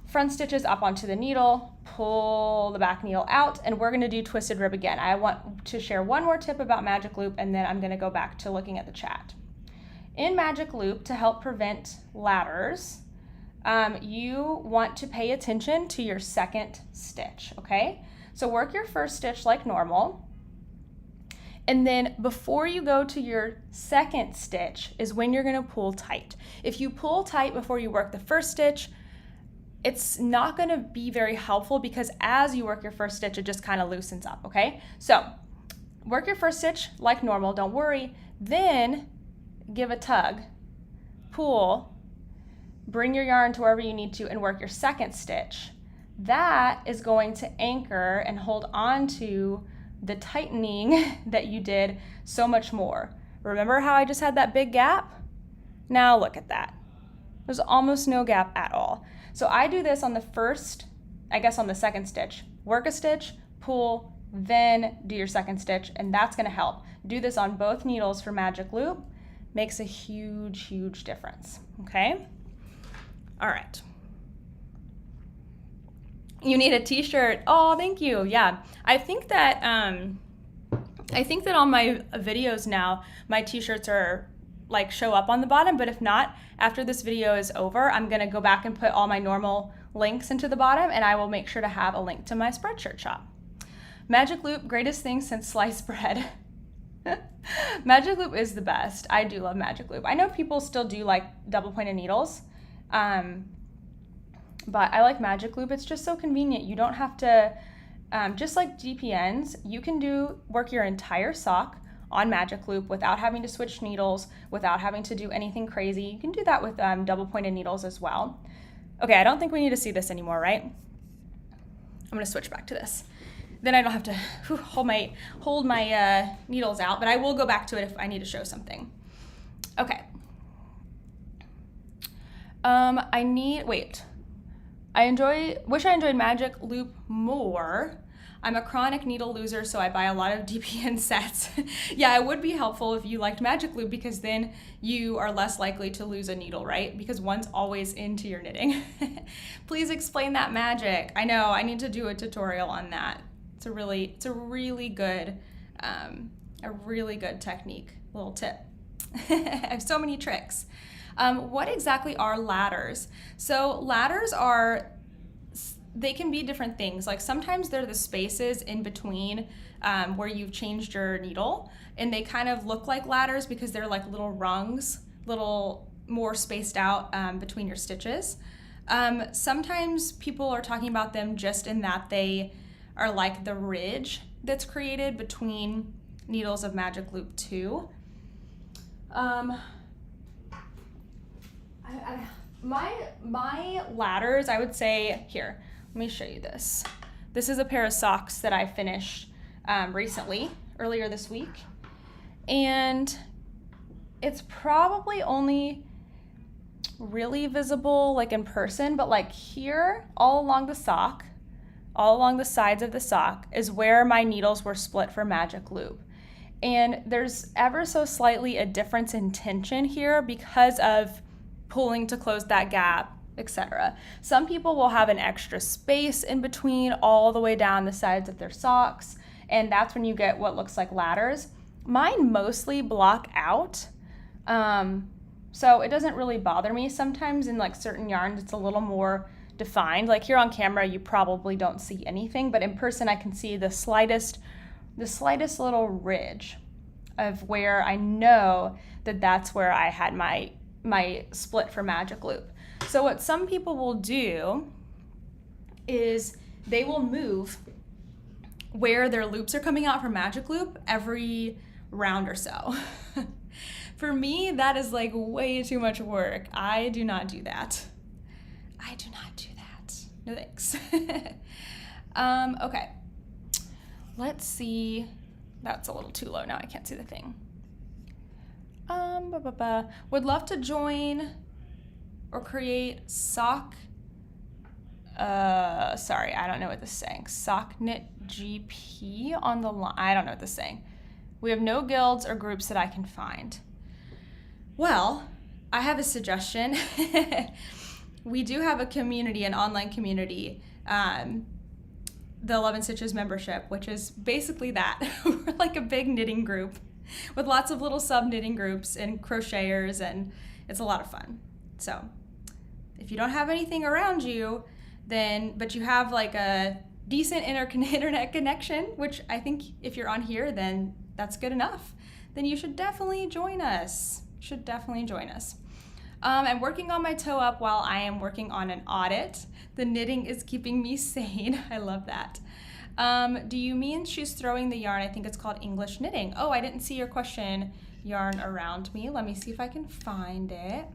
front stitches up onto the needle, pull the back needle out, and we're gonna do twisted rib again. I want to share one more tip about magic loop, and then I'm gonna go back to looking at the chat. In magic loop, to help prevent ladders, you want to pay attention to your second stitch, okay? So work your first stitch like normal, and then before you go to your second stitch is when you're gonna pull tight. If you pull tight before you work the first stitch, it's not gonna be very helpful because as you work your first stitch, it just kind of loosens up, okay? So work your first stitch like normal, don't worry, then give a tug, pull, bring your yarn to wherever you need to and work your second stitch. That is going to anchor and hold on to the tightening that you did so much more. Remember how I just had that big gap? Now look at that. There's almost no gap at all. So I do this on the first, I guess on the second stitch. Work a stitch, pull, then do your second stitch, and that's gonna help. Do this on both needles for magic loop. Makes a huge, huge difference, okay? All right. You need a t-shirt. Oh, thank you. Yeah. I think that on my videos now, my t-shirts are like show up on the bottom, but if not, after this video is over, I'm gonna go back and put all my normal links into the bottom, and I will make sure to have a link to my Spreadshirt shop. Magic loop, greatest thing since sliced bread. Magic loop is the best. I do love magic loop. I know people still do like double pointed needles, but I like magic loop. It's just so convenient. You don't have to, just like DPNs, you can work your entire sock on magic loop without having to switch needles, without having to do anything crazy. You can do that with double pointed needles as well. Okay, I don't think we need to see this anymore, right? I'm gonna switch back to this. Then I don't have to hold my needles out, but I will go back to it if I need to show something. Okay. Wish I enjoyed magic loop more. I'm a chronic needle loser, so I buy a lot of DPN sets. Yeah, it would be helpful if you liked magic loop because then you are less likely to lose a needle, right? Because one's always into your knitting. Please explain that magic. I know, I need to do a tutorial on that. It's a really good technique, little tip. I have so many tricks. What exactly are ladders? So ladders they can be different things. Like sometimes they're the spaces in between where you've changed your needle, and they kind of look like ladders because they're like little rungs, little more spaced out between your stitches. Sometimes people are talking about them just in that they are like the ridge that's created between needles of magic loop 2. My ladders, I would say, here, let me show you this. This is a pair of socks that I finished recently, earlier this week. And it's probably only really visible like in person, but like here, all along the sock, all along the sides of the sock is where my needles were split for magic loop. And there's ever so slightly a difference in tension here because of pulling to close that gap, etc. Some people will have an extra space in between all the way down the sides of their socks, and that's when you get what looks like ladders. Mine mostly block out, so it doesn't really bother me. Sometimes in like certain yarns it's a little more defined. Like here on camera you probably don't see anything, but in person I can see the slightest little ridge of where I know that that's where I had my split for magic loop. So what some people will do is they will move where their loops are coming out for magic loop every round or so. For me, that is like way too much work. I do not do that. No thanks. Okay. Let's see. That's a little too low now. I can't see the thing. Would love to join or create sock. Sorry, I don't know what this is saying. Sock knit GP on the line. I don't know what this is saying. We have no guilds or groups that I can find. Well, I have a suggestion. We do have a community, an online community, the 11 Stitches membership, which is basically that. We're like a big knitting group with lots of little sub knitting groups and crocheters, and it's a lot of fun. So if you don't have anything around you, but you have like a decent internet connection, which I think if you're on here, then that's good enough, then you should definitely join us. I'm working on my toe up while I am working on an audit. The knitting is keeping me sane. I love that. Do you mean she's throwing the yarn? I think it's called English knitting. Oh, I didn't see your question, yarn around me. Let me see if I can find it.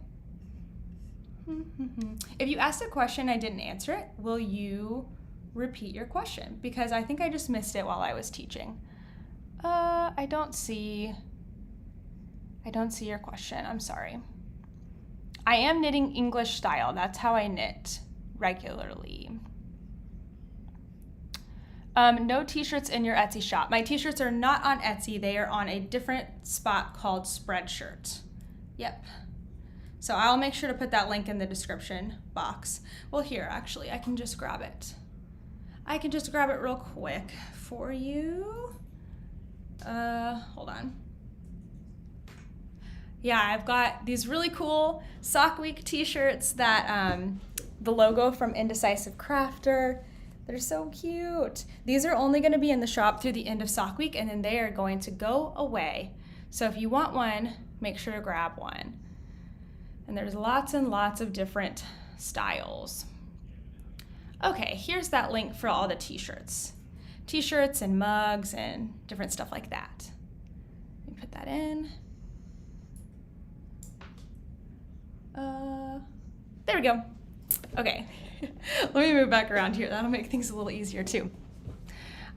If you asked a question, I didn't answer it, will you repeat your question? Because I think I just missed it while I was teaching. I don't see your question. I'm sorry. I am knitting English style. That's how I knit regularly. No t-shirts in your Etsy shop. My t-shirts are not on Etsy. They are on a different spot called Spreadshirt. Yep. So I'll make sure to put that link in the description box. Well, here, actually, I can just grab it. I can just grab it real quick for you. Hold on. Yeah, I've got these really cool Sock Week t-shirts that the logo from Indecisive Crafter. They're so cute. These are only going to be in the shop through the end of Sock Week, and then they are going to go away. So if you want one, make sure to grab one. And there's lots and lots of different styles. Okay, here's that link for all the t-shirts. T-shirts and mugs and different stuff like that. Let me put that in. There we go. Okay, let me move back around here. That'll make things a little easier too.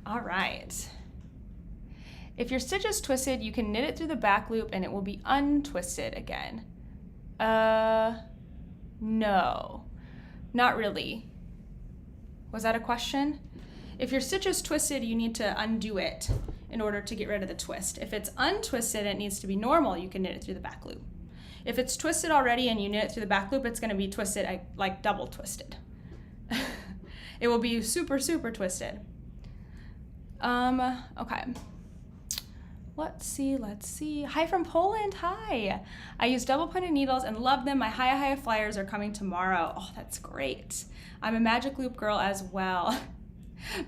All right. If your stitch is twisted, you can knit it through the back loop and it will be untwisted again. No, not really. Was that a question? If your stitch is twisted, you need to undo it in order to get rid of the twist. If it's untwisted, it needs to be normal. You can knit it through the back loop. If it's twisted already and you knit it through the back loop, it's going to be twisted, like double twisted. It will be super, super twisted. Okay. Let's see. Hi from Poland, hi. I use double pointed needles and love them. My Hiya flyers are coming tomorrow. Oh, that's great. I'm a magic loop girl as well.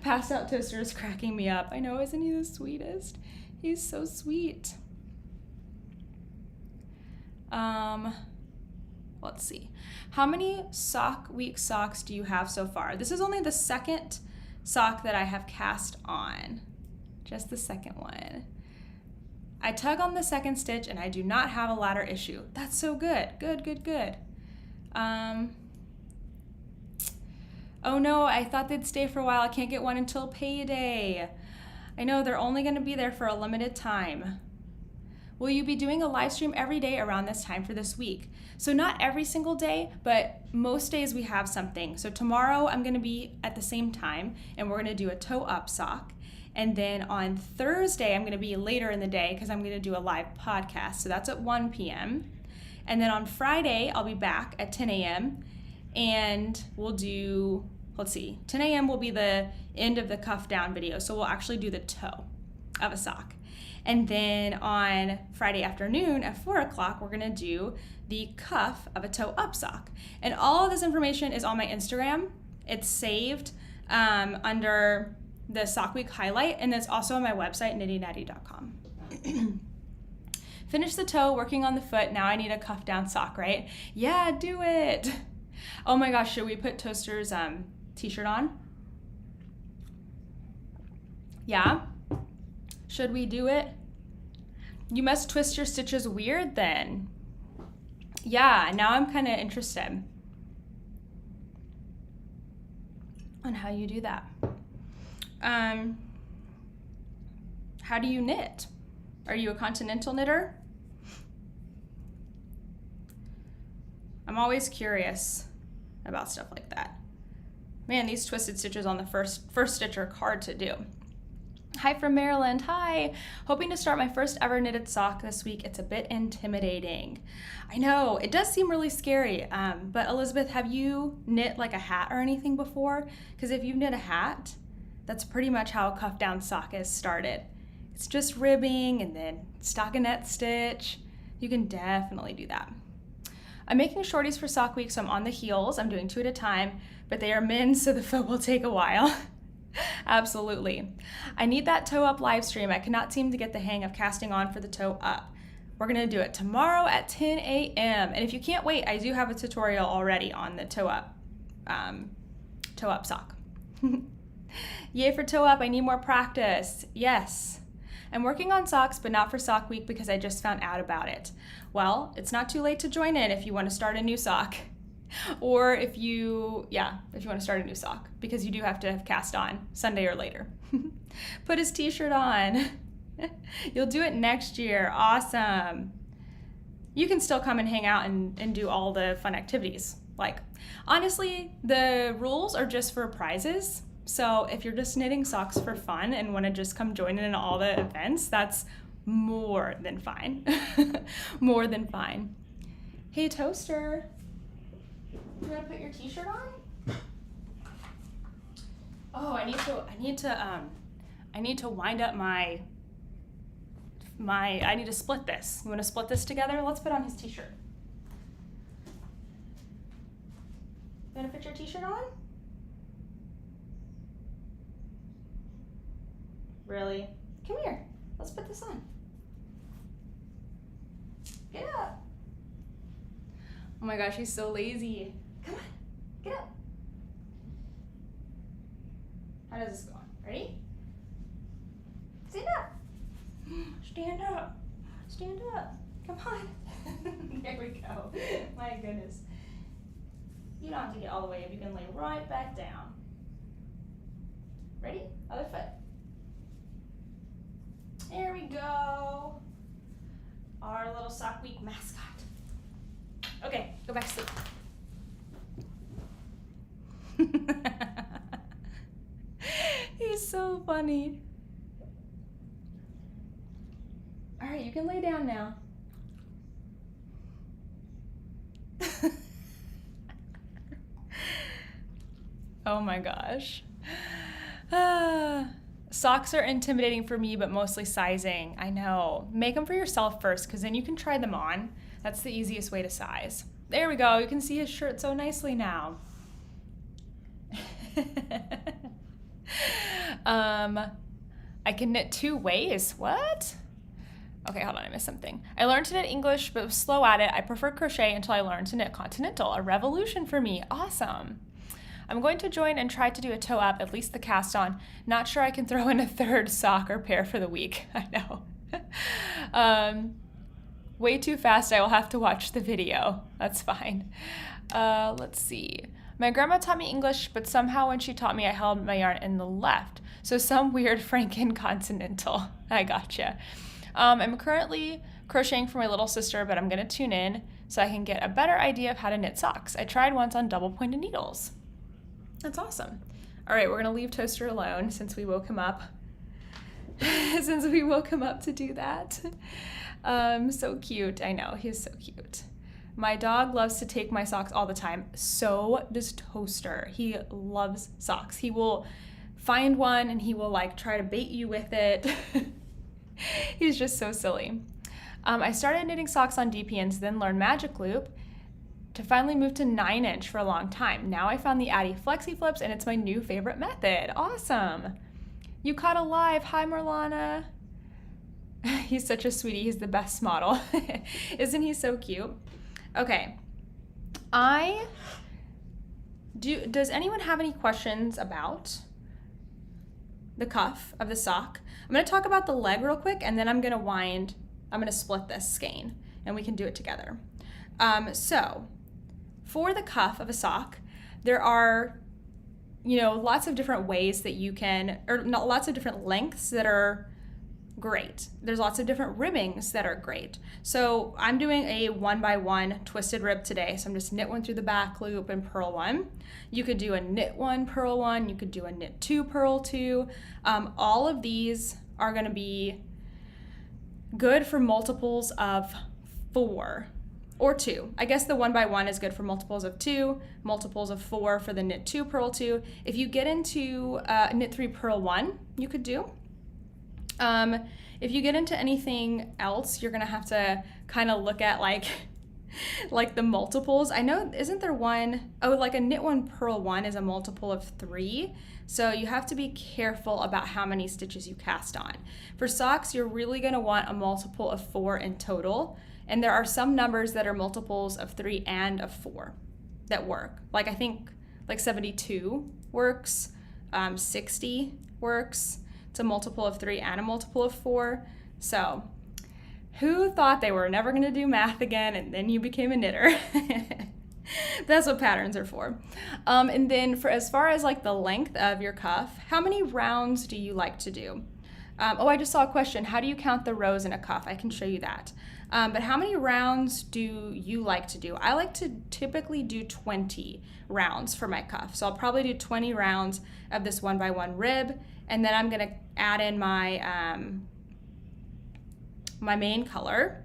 Passed out toaster is cracking me up. I know, isn't he the sweetest? He's so sweet. Let's see. How many Sock Week socks do you have so far? This is only the second sock that I have cast on. Just the second one. I tug on the second stitch and I do not have a ladder issue. That's so good. Good. Oh no, I thought they'd stay for a while. I can't get one until payday. I know they're only going to be there for a limited time. Will you be doing a live stream every day around this time for this week? So not every single day, but most days we have something. So tomorrow I'm gonna be at the same time and we're gonna do a toe up sock. And then on Thursday, I'm gonna be later in the day because I'm gonna do a live podcast. So that's at 1 p.m. And then on Friday, I'll be back at 10 a.m. and we'll do, let's see, 10 a.m. will be the end of the cuff down video. So we'll actually do the toe of a sock. And then on Friday afternoon at 4 o'clock, we're gonna do the cuff of a toe up sock. And all of this information is on my Instagram. It's saved under the Sock Week highlight, and it's also on my website, knittynatty.com. Finish the toe, working on the foot. Now I need a cuff down sock, right? Yeah, do it. Oh my gosh, should we put Toaster's t-shirt on? Yeah? Should we do it? You must twist your stitches weird then. Yeah, now I'm kind of interested on how you do that. How do you knit? Are you a continental knitter? I'm always curious about stuff like that. Man, these twisted stitches on the first stitch are hard to do. Hi from Maryland, hi. Hoping to start my first ever knitted sock this week. It's a bit intimidating. I know, it does seem really scary, but Elizabeth, have you knit like a hat or anything before? Because if you knit a hat, that's pretty much how a cuff down sock is started. It's just ribbing and then stockinette stitch. You can definitely do that. I'm making shorties for Sock Week, so I'm on the heels. I'm doing 2 at a time, but they are men's, so the foot will take a while. Absolutely. I need that toe up live stream. I cannot seem to get the hang of casting on for the toe up. We're gonna do it tomorrow at 10 a.m. And if you can't wait, I do have a tutorial already on the toe up sock. Yay for toe up, I need more practice. Yes. I'm working on socks, but not for Sock Week because I just found out about it. Well, it's not too late to join in if you want to start a new sock. Or if you want to start a new sock, because you do have to have cast on Sunday or later. Put his t-shirt on. You'll do it next year. Awesome. You can still come and hang out and do all the fun activities. Like, honestly, the rules are just for prizes. So if you're just knitting socks for fun and want to just come join in all the events, that's more than fine. More than fine. Hey, Toaster. You want to put your t-shirt on? Oh, I need to wind up I need to split this. You want to split this together? Let's put on his t-shirt. You want to put your t-shirt on? Really? Come here. Let's put this on. Get up. Oh my gosh, he's so lazy. Come on, get up. How does this go on? Ready? Stand up. Stand up. Stand up. Come on. There we go. My goodness. You don't have to get all the way up. You can lay right back down. Ready? Other foot. There we go. Our little Sock Week mascot. Okay, go back to sleep. He's so funny. All right, you can lay down now. Oh my gosh. Socks are intimidating for me, but mostly sizing. I know. Make them for yourself first, because then you can try them on. That's the easiest way to size. There we go. You can see his shirt so nicely now. I can knit 2 ways. What? Okay, hold on. I missed something. I learned to knit English, but was slow at it. I prefer crochet until I learned to knit continental. A revolution for me. Awesome. I'm going to join and try to do a toe up, at least the cast on. Not sure I can throw in a 3rd sock or pair for the week. I know. Way too fast. I will have to watch the video. That's fine. Let's see. My grandma taught me English, but somehow when she taught me, I held my yarn in the left. So some weird Franken continental. I gotcha. I'm currently crocheting for my little sister, but I'm gonna tune in so I can get a better idea of how to knit socks. I tried once on double pointed needles. That's awesome. All right, we're gonna leave Toaster alone since we woke him up. Since we woke him up to do that. So cute, I know, he's so cute. My dog loves to take my socks all the time. So does Toaster. He loves socks. He will find one and he will like try to bait you with it. He's just so silly. I started knitting socks on DPNs, then learned Magic Loop to finally move to 9-inch for a long time. Now I found the Addy Flexi Flips and it's my new favorite method. Awesome. You caught alive. Hi, Merlana. He's such a sweetie. He's the best model. Isn't he so cute? Okay. Does anyone have any questions about the cuff of the sock? I'm going to talk about the leg real quick and then I'm going to split this skein and we can do it together. So for the cuff of a sock, there are, lots of different ways that you can, or not lots of different lengths that are great. There's lots of different ribbings that are great. So I'm doing a 1x1 twisted rib today. So I'm just knit one through the back loop and purl one. You could do a knit one, purl one. You could do a knit two, purl two. All of these are going to be good for multiples of 4 or 2. I guess the 1x1 is good for multiples of 2, multiples of 4 for the knit 2, purl 2. If you get into knit 3, purl 1, you could do. If you get into anything else, you're gonna have to kind of look at like the multiples. I know, isn't there one, like a knit 1, purl 1 is a multiple of 3. So you have to be careful about how many stitches you cast on. For socks, you're really gonna want a multiple of 4 in total. And there are some numbers that are multiples of 3 and of 4 that work. Like I think like 72 works, 60 works. It's a multiple of 3 and a multiple of 4. So who thought they were never going to do math again and then you became a knitter? That's what patterns are for. And then for as far as like the length of your cuff, how many rounds do you like to do? I just saw a question. How do you count the rows in a cuff? I can show you that. But how many rounds do you like to do? I like to typically do 20 rounds for my cuff. So I'll probably do 20 rounds of this 1x1 rib, and then I'm gonna add in my, my main color.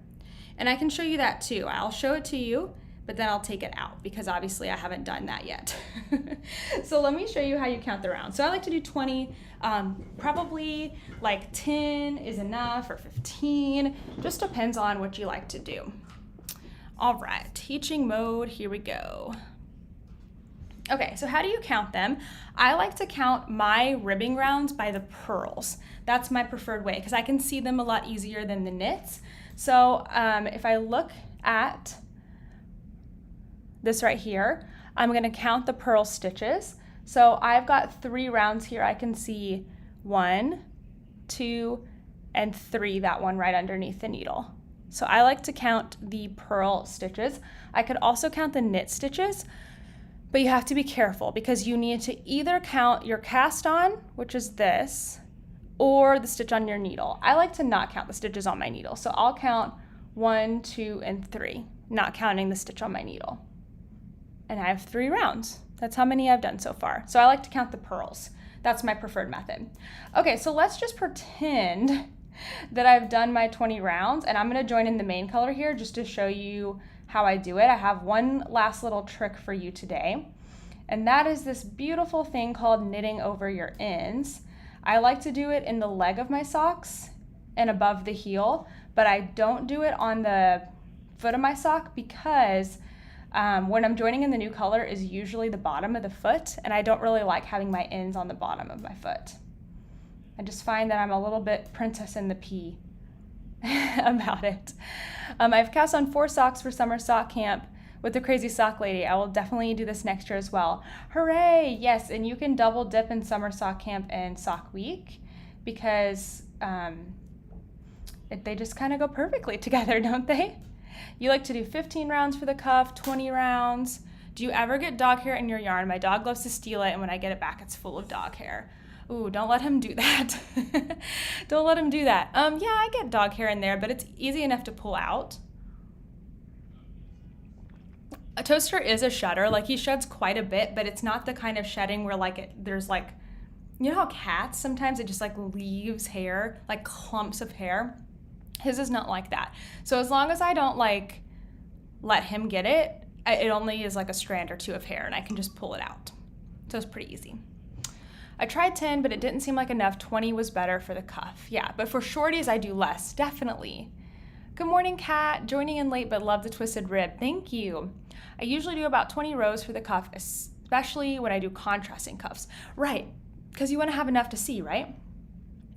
And I can show you that too. I'll show it to you, but then I'll take it out because obviously I haven't done that yet. So let me show you how you count the rounds. So I like to do 20, probably like 10 is enough or 15, just depends on what you like to do. All right, teaching mode, here we go. Okay, so how do you count them? I like to count my ribbing rounds by the purls. That's my preferred way because I can see them a lot easier than the knits. So if I look at this right here, I'm gonna count the purl stitches. So I've got 3 rounds here. I can see 1, 2, and 3, that one right underneath the needle. So I like to count the purl stitches. I could also count the knit stitches, but you have to be careful because you need to either count your cast on, which is this, or the stitch on your needle. I like to not count the stitches on my needle. So I'll count 1, 2, and 3, not counting the stitch on my needle. And I have 3 rounds. That's how many I've done so far. So I like to count the purls. That's my preferred method. Okay, so let's just pretend that I've done my 20 rounds and I'm gonna join in the main color here just to show you how I do it. I have one last little trick for you today, and that is this beautiful thing called knitting over your ends. I like to do it in the leg of my socks and above the heel, but I don't do it on the foot of my sock because when I'm joining in the new color is usually the bottom of the foot, and I don't really like having my ends on the bottom of my foot. I just find that I'm a little bit Princess in the Pea about it. I've cast on 4 socks for summer sock camp with the Crazy Sock Lady. I will definitely do this next year as well. Hooray! Yes, and you can double dip in summer sock camp and sock week because they just kind of go perfectly together, don't they? You like to do 15 rounds for the cuff, 20 rounds. Do you ever get dog hair in your yarn? My dog loves to steal it, and when I get it back, it's full of dog hair. Ooh, don't let him do that. Don't let him do that. Yeah, I get dog hair in there, but it's easy enough to pull out. A toaster is a shedder. Like, he sheds quite a bit, but it's not the kind of shedding where there's like, you know how cats sometimes it just like leaves hair, like clumps of hair? His is not like that. So as long as I don't like let him get it, it only is like a strand or two of hair and I can just pull it out. So it's pretty easy. I tried 10, but it didn't seem like enough. 20 was better for the cuff. Yeah, but for shorties, I do less, definitely. Good morning, Kat. Joining in late, but love the twisted rib. Thank you. I usually do about 20 rows for the cuff, especially when I do contrasting cuffs. Right, because you want to have enough to see, right?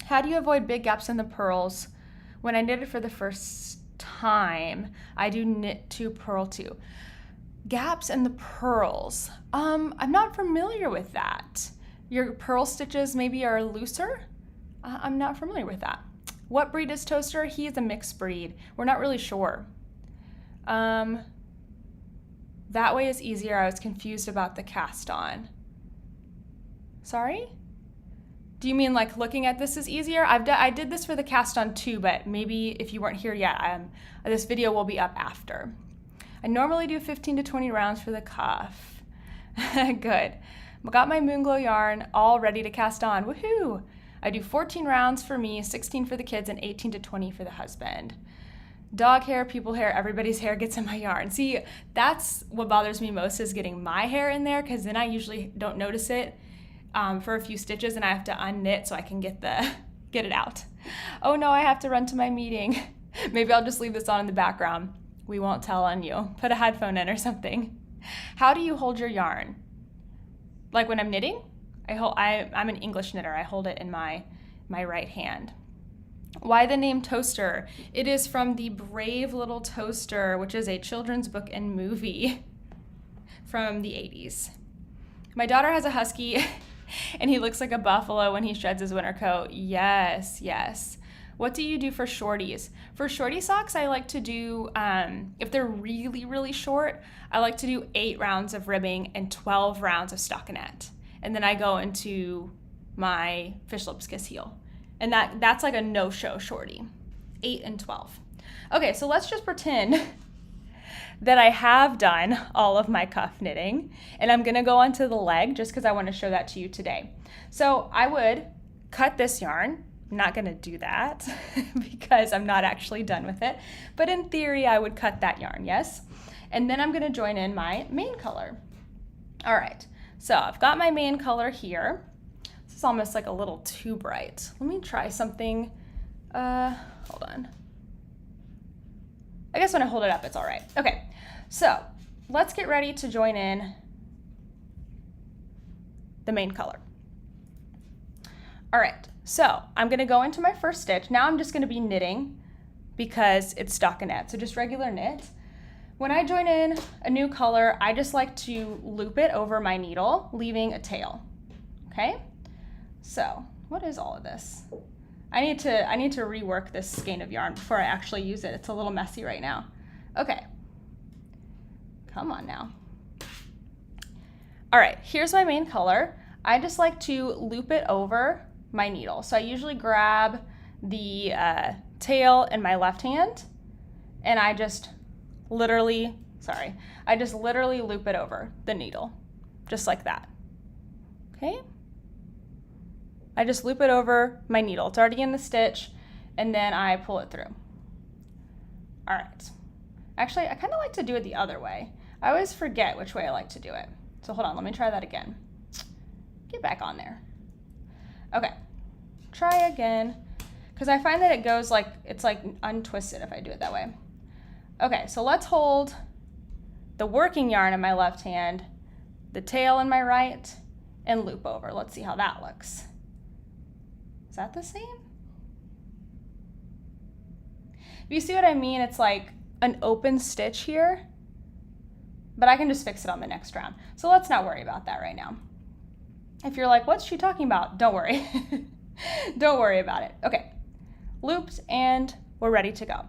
How do you avoid big gaps in the purls? When I knit it for the first time, I do knit to purl to. Gaps in the purls. I'm not familiar with that. Your purl stitches maybe are looser? I'm not familiar with that. What breed is Toaster? He is a mixed breed. We're not really sure. That way is easier. I was confused about the cast on. Sorry? Do you mean like looking at this is easier? I did this for the cast on too, but maybe if you weren't here yet, this video will be up after. I normally do 15 to 20 rounds for the cuff. Good. Got my Moonglow yarn all ready to cast on. Woohoo! I do 14 rounds for me, 16 for the kids, and 18 to 20 for the husband. Dog hair, people hair, everybody's hair gets in my yarn. See, that's what bothers me most, is getting my hair in there, because then I usually don't notice it for a few stitches and I have to unknit so I can get it out. Oh no, I have to run to my meeting. Maybe I'll just leave this on in the background. We won't tell on you. Put a headphone in or something. How do you hold your yarn? Like when I'm knitting, I'm an English knitter. I hold it in my right hand. Why the name Toaster? It is from the Brave Little Toaster, which is a children's book and movie from the 80s. My daughter has a husky and he looks like a buffalo when he sheds his winter coat. Yes, yes. What do you do for shorties? For shorty socks, I like to do, if they're really, really short, I like to do 8 rounds of ribbing and 12 rounds of stockinette. And then I go into my fish lips kiss heel. And that's like a no-show shorty, 8 and 12. Okay, so let's just pretend that I have done all of my cuff knitting, and I'm gonna go onto the leg just because I want to show that to you today. So I would cut this yarn. I'm not gonna do that because I'm not actually done with it, but in theory I would cut that yarn, yes? And then I'm gonna join in my main color. All right, so I've got my main color here. This is almost like a little too bright. Let me try something, hold on. I guess when I hold it up, it's all right. Okay, so let's get ready to join in the main color. All right, so I'm gonna go into my first stitch. Now I'm just gonna be knitting because it's stockinette, so just regular knit. When I join in a new color, I just like to loop it over my needle, leaving a tail, okay? So what is all of this? I need to rework this skein of yarn before I actually use it. It's a little messy right now. Okay, come on now. All right, here's my main color. I just like to loop it over my needle. So I usually grab the tail in my left hand and I just literally loop it over the needle, just like that, okay? I just loop it over my needle. It's already in the stitch, and then I pull it through. All right. Actually, I kind of like to do it the other way. I always forget which way I like to do it. So hold on, let me try that again. Get back on there. Okay, try again, because I find that it goes like, it's like untwisted if I do it that way. Okay, so let's hold the working yarn in my left hand, the tail in my right, and loop over. Let's see how that looks. Is that the same? If you see what I mean, it's like an open stitch here, but I can just fix it on the next round. So let's not worry about that right now. If you're like, what's she talking about? Don't worry. Don't worry about it. Okay, looped and we're ready to go.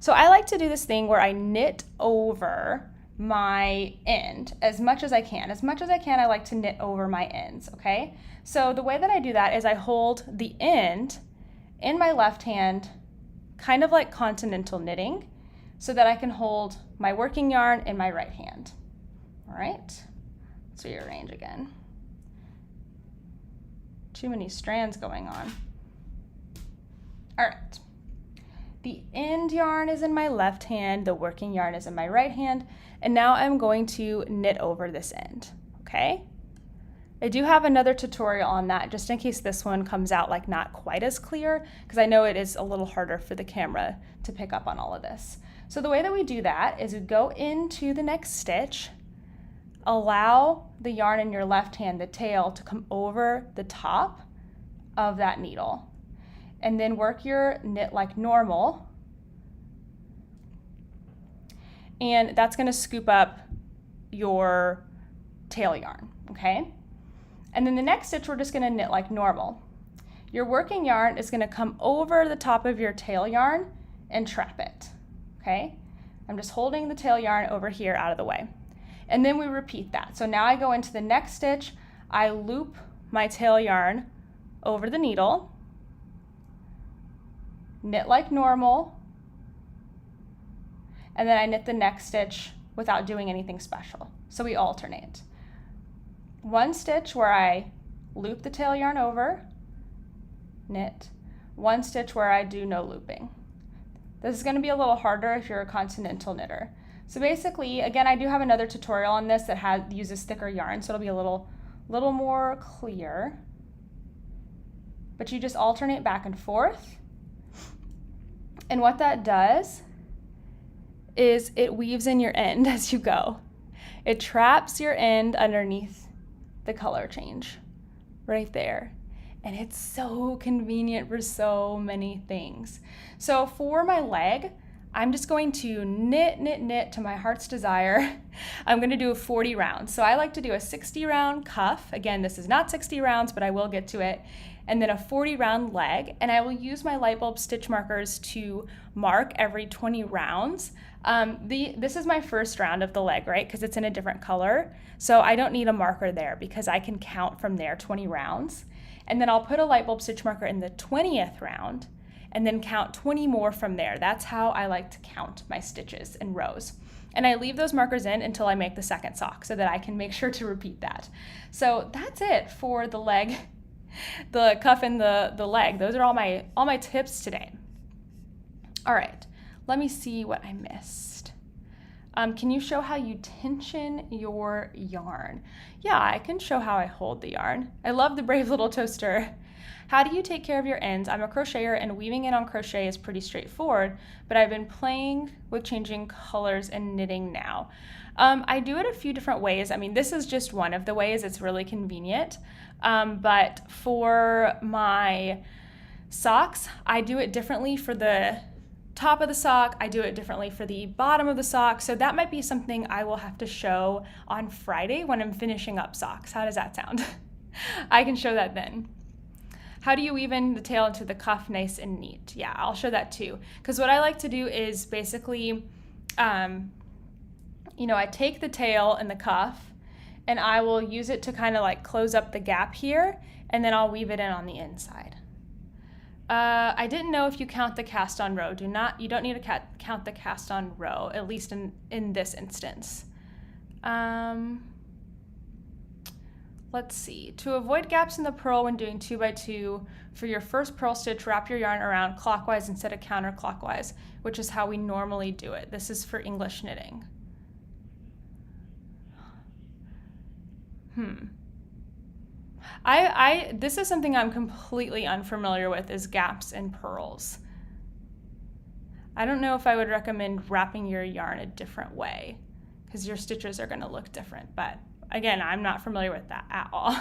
So I like to do this thing where I knit over my end as much as I can. As much as I can, I like to knit over my ends, okay? So the way that I do that is I hold the end in my left hand, kind of like continental knitting, so that I can hold my working yarn in my right hand. All right, let's rearrange again. Too many strands going on. All right. The end yarn is in my left hand, the working yarn is in my right hand, and now I'm going to knit over this end, okay? I do have another tutorial on that just in case this one comes out like not quite as clear, because I know it is a little harder for the camera to pick up on all of this. So the way that we do that is we go into the next stitch, allow the yarn in your left hand, the tail, to come over the top of that needle. And then work your knit like normal. And that's gonna scoop up your tail yarn, okay? And then the next stitch, we're just gonna knit like normal. Your working yarn is gonna come over the top of your tail yarn and trap it, okay? I'm just holding the tail yarn over here out of the way. And then we repeat that. So now I go into the next stitch, I loop my tail yarn over the needle, knit like normal, and then I knit the next stitch without doing anything special. So we alternate. One stitch where I loop the tail yarn over, knit. One stitch where I do no looping. This is going to be a little harder if you're a continental knitter. So basically, again, I do have another tutorial on this that uses thicker yarn, so it'll be a little more clear. But you just alternate back and forth. And what that does is it weaves in your end as you go. It traps your end underneath the color change right there. And it's so convenient for so many things. So for my leg, I'm just going to knit to my heart's desire. I'm going to do a 40 rounds. So I like to do a 60 round cuff. Again, this is not 60 rounds, but I will get to it. And then a 40 round leg. And I will use my light bulb stitch markers to mark every 20 rounds. This is my first round of the leg, right? Because it's in a different color. So I don't need a marker there because I can count from there 20 rounds. And then I'll put a light bulb stitch marker in the 20th round and then count 20 more from there. That's how I like to count my stitches in rows. And I leave those markers in until I make the second sock so that I can make sure to repeat that. So that's it for the leg, the cuff and the leg. Those are all my tips today. All right, let me see what I missed. Can you show how you tension your yarn? Yeah, I can show how I hold the yarn. I love the brave little toaster. How do you take care of your ends? I'm a crocheter and weaving in on crochet is pretty straightforward, but I've been playing with changing colors and knitting now. I do it a few different ways. I mean, this is just one of the ways. It's really convenient. But for my socks, I do it differently for the top of the sock. I do it differently for the bottom of the sock. So that might be something I will have to show on Friday when I'm finishing up socks. How does that sound? I can show that then. How do you weave in the tail into the cuff nice and neat? Yeah, I'll show that too. Because what I like to do is basically, I take the tail and the cuff and I will use it to kind of like close up the gap here, and then I'll weave it in on the inside. I didn't know if you count the cast on row. You don't need to count the cast on row, at least in this instance. Let's see. To avoid gaps in the purl when doing 2x2, for your first purl stitch, wrap your yarn around clockwise instead of counterclockwise, which is how we normally do it. This is for English knitting. This is something I'm completely unfamiliar with, is gaps in purls. I don't know if I would recommend wrapping your yarn a different way because your stitches are going to look different, but again, I'm not familiar with that at all.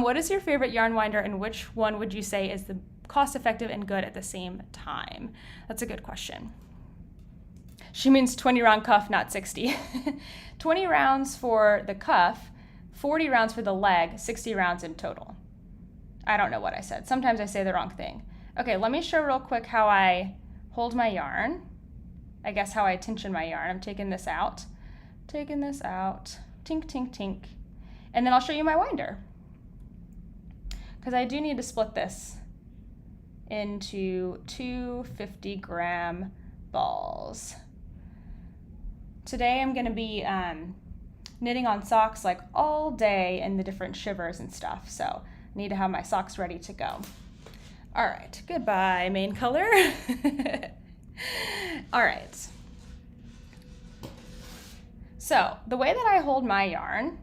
What is your favorite yarn winder and which one would you say is the cost effective and good at the same time? That's a good question. She means 20 round cuff, not 60. 20 rounds for the cuff, 40 rounds for the leg, 60 rounds in total. I don't know what I said. Sometimes I say the wrong thing. Okay, let me show real quick how I hold my yarn. I guess how I tension my yarn. I'm taking this out. taking this out, tink, tink, tink. And then I'll show you my winder, because I do need to split this into 2 50-gram balls. Today I'm gonna be knitting on socks like all day in the different shivers and stuff, so I need to have my socks ready to go. All right, goodbye main color. All right. So the way that I hold my yarn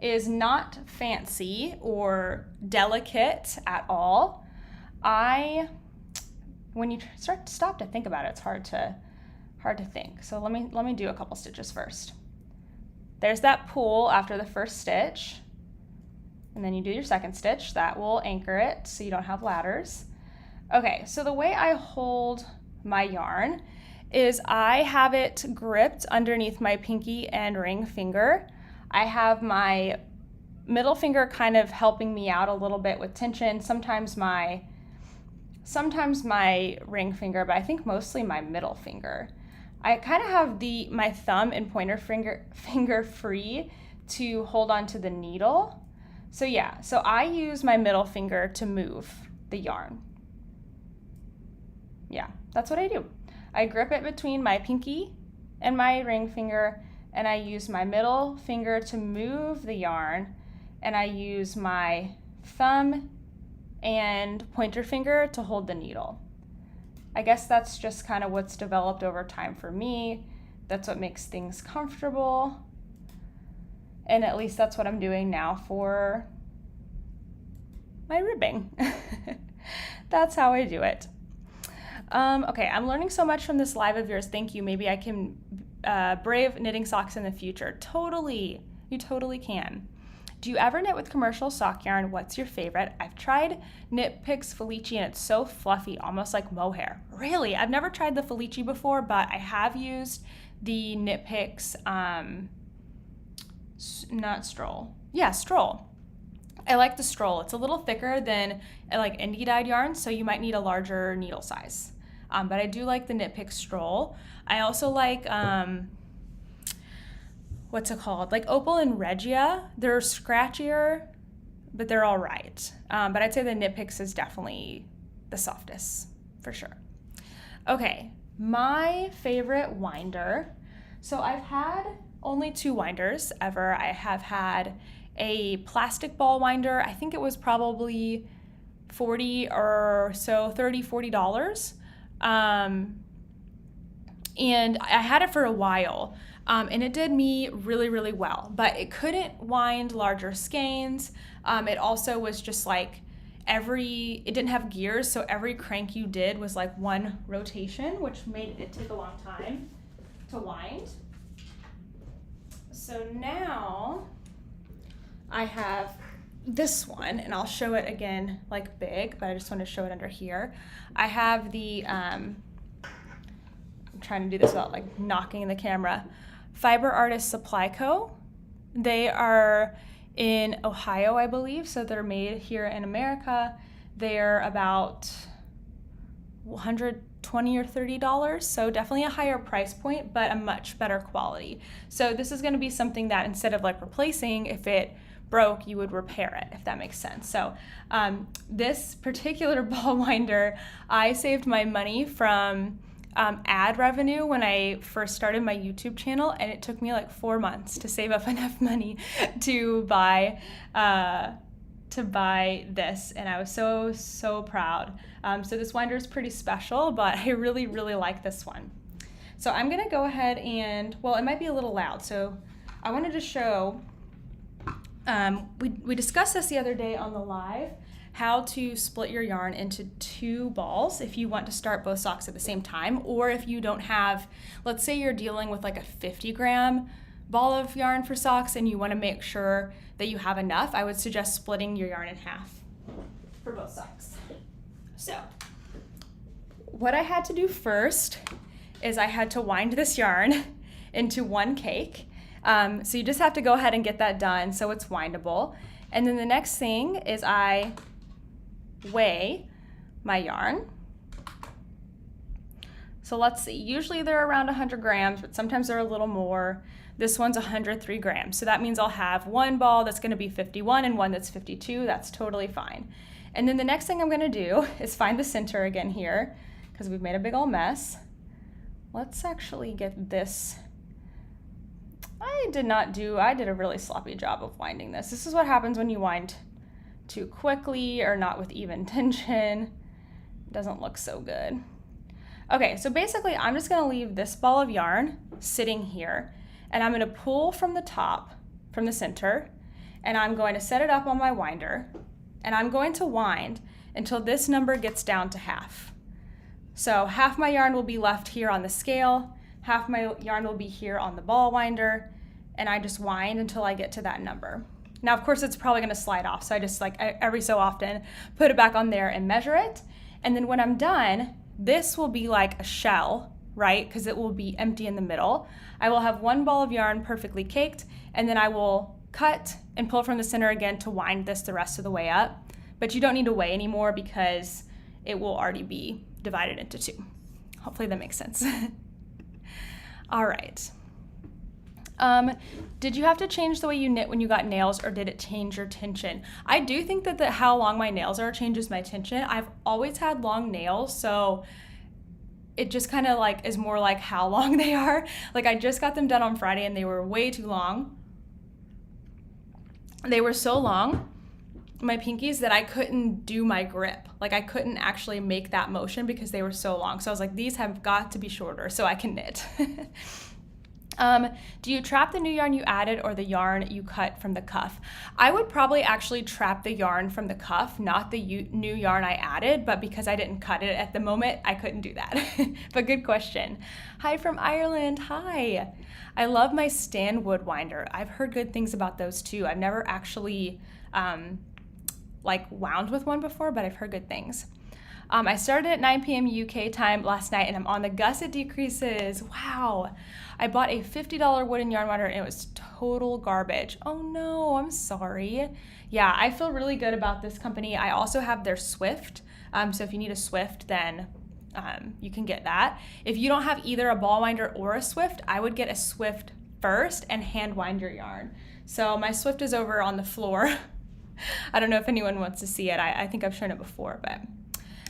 is not fancy or delicate at all. When you stop to think about it, it's hard to think. So let me do a couple stitches first. There's that pull after the first stitch, and then you do your second stitch. That will anchor it so you don't have ladders. Okay, so the way I hold my yarn is I have it gripped underneath my pinky and ring finger. I have my middle finger kind of helping me out a little bit with tension, sometimes my ring finger, but I think mostly my middle finger. I kind of have my thumb and pointer finger free to hold onto the needle. So yeah, so I use my middle finger to move the yarn. Yeah, that's what I do. I grip it between my pinky and my ring finger, and I use my middle finger to move the yarn, and I use my thumb and pointer finger to hold the needle. I guess that's just kind of what's developed over time for me. That's what makes things comfortable. And at least that's what I'm doing now for my ribbing. That's how I do it. Okay, I'm learning so much from this live of yours. Thank you. Maybe I can brave knitting socks in the future. Totally. You totally can. Do you ever knit with commercial sock yarn? What's your favorite? I've tried Knit Picks Felici and it's so fluffy, almost like mohair. Really? I've never tried the Felici before, but I have used the Knit Picks, not Stroll. Yeah, Stroll. I like the Stroll. It's a little thicker than like indie dyed yarn, so you might need a larger needle size. But I do like the Knit Picks Stroll. I also like, what's it called? Like Opal and Regia. They're scratchier, but they're all right. But I'd say the Knit Picks is definitely the softest, for sure. Okay, my favorite winder. So I've had only 2 winders ever. I have had a plastic ball winder. I think it was probably $40 or so, $30-$40. And I had it for a while. And it did me really, really well, but it couldn't wind larger skeins. It also was just like it didn't have gears, so every crank you did was like one rotation, which made it take a long time to wind. So now I have this one, and I'll show it again like big, but I just want to show it under here. I have the, I'm trying to do this without like knocking the camera, Fiber Artist Supply Co. They are in Ohio, I believe, so they're made here in America. They're about $120 or $30, so definitely a higher price point, but a much better quality. So this is going to be something that instead of like replacing, if it broke, you would repair it, if that makes sense. So this particular ball winder, I saved my money from ad revenue when I first started my YouTube channel, and it took me like 4 months to save up enough money to buy this, and I was so proud. So this winder is pretty special, but I really like this one. So I'm gonna go ahead and, well, it might be a little loud, so I wanted to show, we discussed this the other day on the live, how to split your yarn into 2 balls if you want to start both socks at the same time, or if you don't have, let's say you're dealing with like a 50-gram ball of yarn for socks and you want to make sure that you have enough, I would suggest splitting your yarn in half for both socks. So what I had to do first is I had to wind this yarn into 1 cake. So you just have to go ahead and get that done so it's windable. And then the next thing is I weigh my yarn. So let's see, usually they're around 100 grams, but sometimes they're a little more. This one's 103 grams. So that means I'll have one ball that's gonna be 51 and one that's 52. That's totally fine. And then the next thing I'm gonna do is find the center again here, because we've made a big old mess. Let's actually get this. I did a really sloppy job of winding this. This is what happens when you wind too quickly or not with even tension. It doesn't look so good. Okay, so basically I'm just gonna leave this ball of yarn sitting here, and I'm gonna pull from the top, from the center, and I'm going to set it up on my winder, and I'm going to wind until this number gets down to half. So half my yarn will be left here on the scale, half my yarn will be here on the ball winder, and I just wind until I get to that number. Now, of course, it's probably gonna slide off, so I just every so often put it back on there and measure it. And then when I'm done, this will be like a shell, right? Because it will be empty in the middle. I will have one ball of yarn perfectly caked, and then I will cut and pull from the center again to wind this the rest of the way up. But you don't need to weigh anymore because it will already be divided into two. Hopefully that makes sense. All right. Did you have to change the way you knit when you got nails, or did it change your tension? I do think that how long my nails are changes my tension. I've always had long nails, so it just kind of like is more like how long they are. Like I just got them done on Friday and they were way too long. They were so long, my pinkies, that I couldn't do my grip. Like I couldn't actually make that motion because they were so long. So I was like, these have got to be shorter so I can knit. Do you trap the new yarn you added or the yarn you cut from the cuff? I would probably actually trap the yarn from the cuff, not the new yarn I added, but because I didn't cut it at the moment, I couldn't do that. But good question. Hi from Ireland, hi. I love my Stanwood winder. I've heard good things about those too. I've never actually wound with one before, but I've heard good things. I started at 9 p.m. UK time last night and I'm on the gusset decreases. Wow. I bought a $50 wooden yarn winder and it was total garbage. Oh no, I'm sorry. Yeah, I feel really good about this company. I also have their Swift. So if you need a Swift, then you can get that. If you don't have either a ball winder or a Swift, I would get a Swift first and hand wind your yarn. So my Swift is over on the floor. I don't know if anyone wants to see it. I think I've shown it before, but.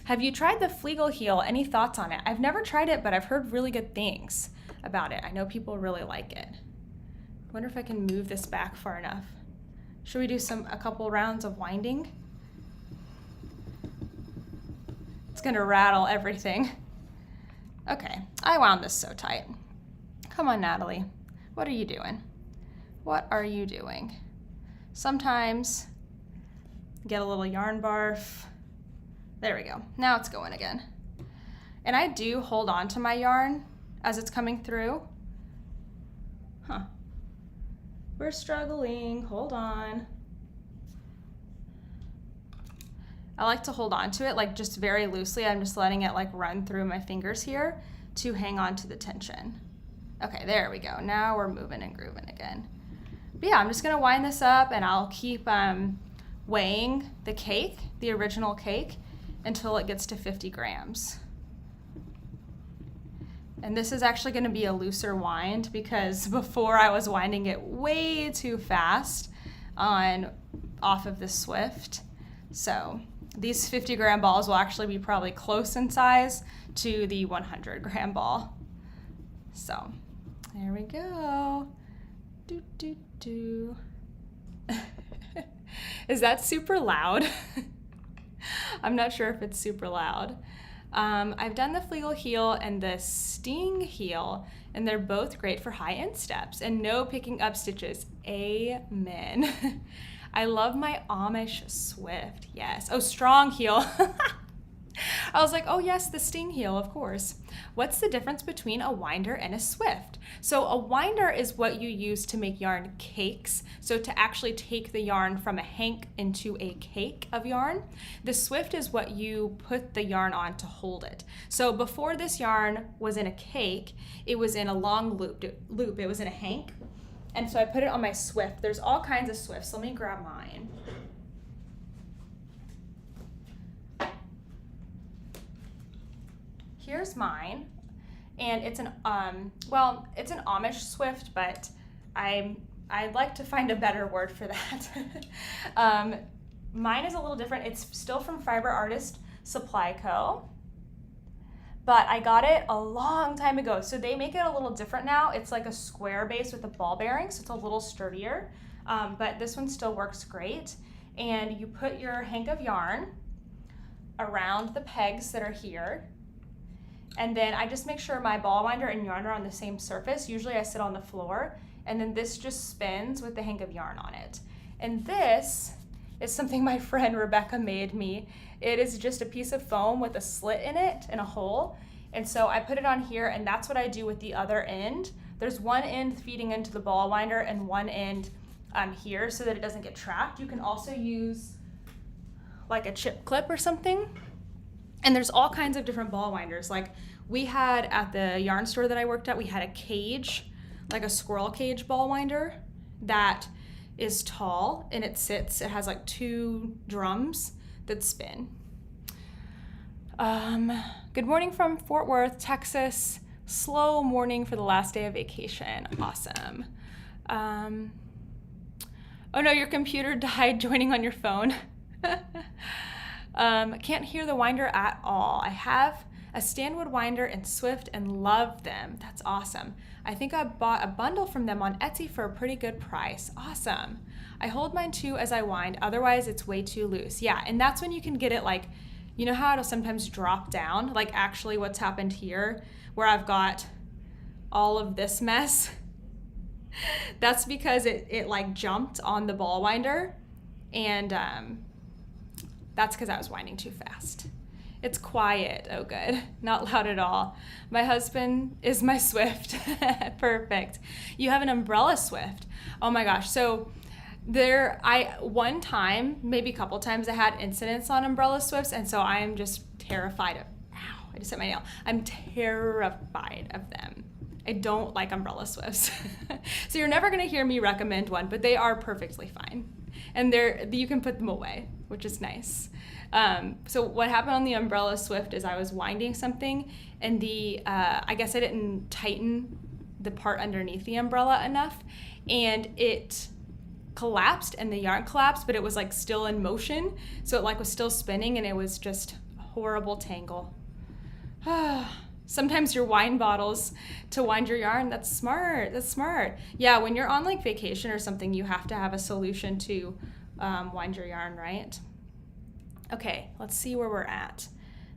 Have you tried the Flegel heel? Any thoughts on it? I've never tried it, but I've heard really good things about it. I know people really like it. I wonder if I can move this back far enough. Should we do a couple rounds of winding? It's gonna rattle everything. Okay, I wound this so tight. Come on, Natalie. What are you doing? What are you doing? Sometimes get a little yarn barf. There we go. Now it's going again. And I do hold on to my yarn as it's coming through. Huh. We're struggling. Hold on. I like to hold on to it like just very loosely. I'm just letting it like run through my fingers here to hang on to the tension. Okay, there we go. Now we're moving and grooving again. But yeah, I'm just gonna wind this up and I'll keep weighing the cake, the original cake, until it gets to 50 grams. And this is actually gonna be a looser wind because before I was winding it way too fast off of the Swift. So these 50 gram balls will actually be probably close in size to the 100 gram ball. So there we go. Do, do, do. Is that super loud? I'm not sure if it's super loud. I've done the Flegel heel and the Sting heel, and they're both great for high-end steps and no picking up stitches. Amen. I love my Amish Swift. Yes. Oh, strong heel. I was like, oh yes, the Sting heel, of course. What's the difference between a winder and a Swift? So a winder is what you use to make yarn cakes. So to actually take the yarn from a hank into a cake of yarn. The Swift is what you put the yarn on to hold it. So before this yarn was in a cake, it was in a long loop. It was in a hank. And so I put it on my Swift. There's all kinds of Swifts. Let me grab mine. Here's mine. and it's an well, it's an Amish swift, but I'd like to find a better word for that. Mine is a little different. It's still from Fiber Artist Supply Co., but I got it a long time ago. So they make it a little different now. It's like a square base with a ball bearing, so it's a little sturdier, but this one still works great. And you put your hank of yarn around the pegs that are here. And then I just make sure my ball winder and yarn are on the same surface. Usually I sit on the floor, and then this just spins with the hank of yarn on it. And this is something my friend Rebecca made me. It is just a piece of foam with a slit in it and a hole. And so I put it on here, and that's what I do with the other end. There's one end feeding into the ball winder and one end here so that it doesn't get trapped. You can also use like a chip clip or something. And there's all kinds of different ball winders. Like we had at the yarn store that I worked at, we had a cage, like a squirrel cage ball winder that is tall, and it has like 2 drums that spin. Good morning from Fort Worth, Texas. Slow morning for the last day of vacation. Awesome. Oh no, your computer died joining on your phone. Can't hear the winder at all. I have a Stanwood winder and Swift and love them. That's awesome. I think I bought a bundle from them on Etsy for a pretty good price. Awesome. I hold mine too as I wind, otherwise it's way too loose. Yeah, and that's when you can get it like, you know how it'll sometimes drop down? Like actually what's happened here, where I've got all of this mess. That's because it like jumped on the ball winder, and that's because I was winding too fast. It's quiet. Oh, good. Not loud at all. My husband is my Swift. Perfect. You have an umbrella Swift. Oh my gosh. So one time, maybe a couple times, I had incidents on umbrella Swifts, and so I am just terrified of, ow, I just hit my nail. I'm terrified of them. I don't like umbrella Swifts. So you're never gonna hear me recommend one, but they are perfectly fine. And you can put them away, which is nice. So what happened on the umbrella Swift is I was winding something, and I guess I didn't tighten the part underneath the umbrella enough, and it collapsed, and the yarn collapsed, but it was like still in motion. So it like was still spinning, and it was just a horrible tangle. Sometimes your wine bottles to wind your yarn. That's smart. That's smart. Yeah, when you're on like vacation or something, you have to have a solution to wind your yarn, right? Okay, let's see where we're at.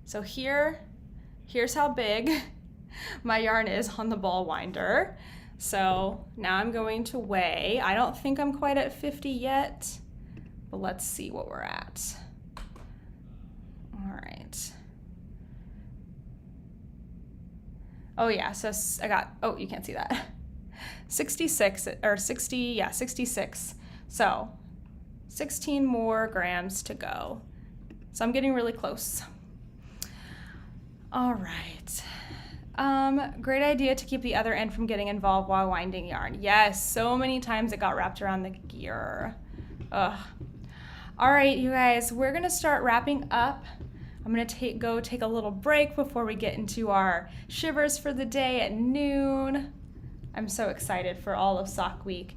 So here's how big my yarn is on the ball winder. So now I'm going to weigh. I don't think I'm quite at 50 yet, but let's see what we're at. All right. Oh yeah, so I got, oh, you can't see that. 66, or 60, yeah, 66. So 16 more grams to go. So I'm getting really close. All right. Great idea to keep the other end from getting involved while winding yarn. Yes, so many times it got wrapped around the gear. Ugh. All right, you guys, we're gonna start wrapping up. I'm gonna go take a little break before we get into our shivers for the day at noon. I'm so excited for all of Sock Week.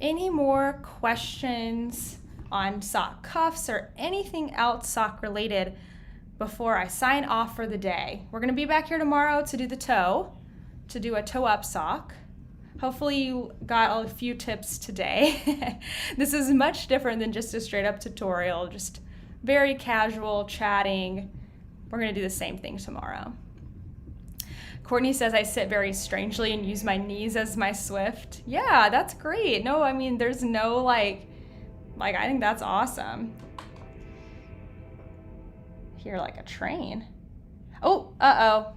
Any more questions on sock cuffs or anything else sock related before I sign off for the day? We're gonna be back here tomorrow to do the toe, to do a toe up sock. Hopefully you got a few tips today. This is much different than just a straight up tutorial, just very casual chatting. We're gonna do the same thing tomorrow. Courtney says I sit very strangely and use my knees as my Swift. Yeah, that's great. No, I mean, there's no like I think that's awesome. Here like a train. Oh, uh-oh.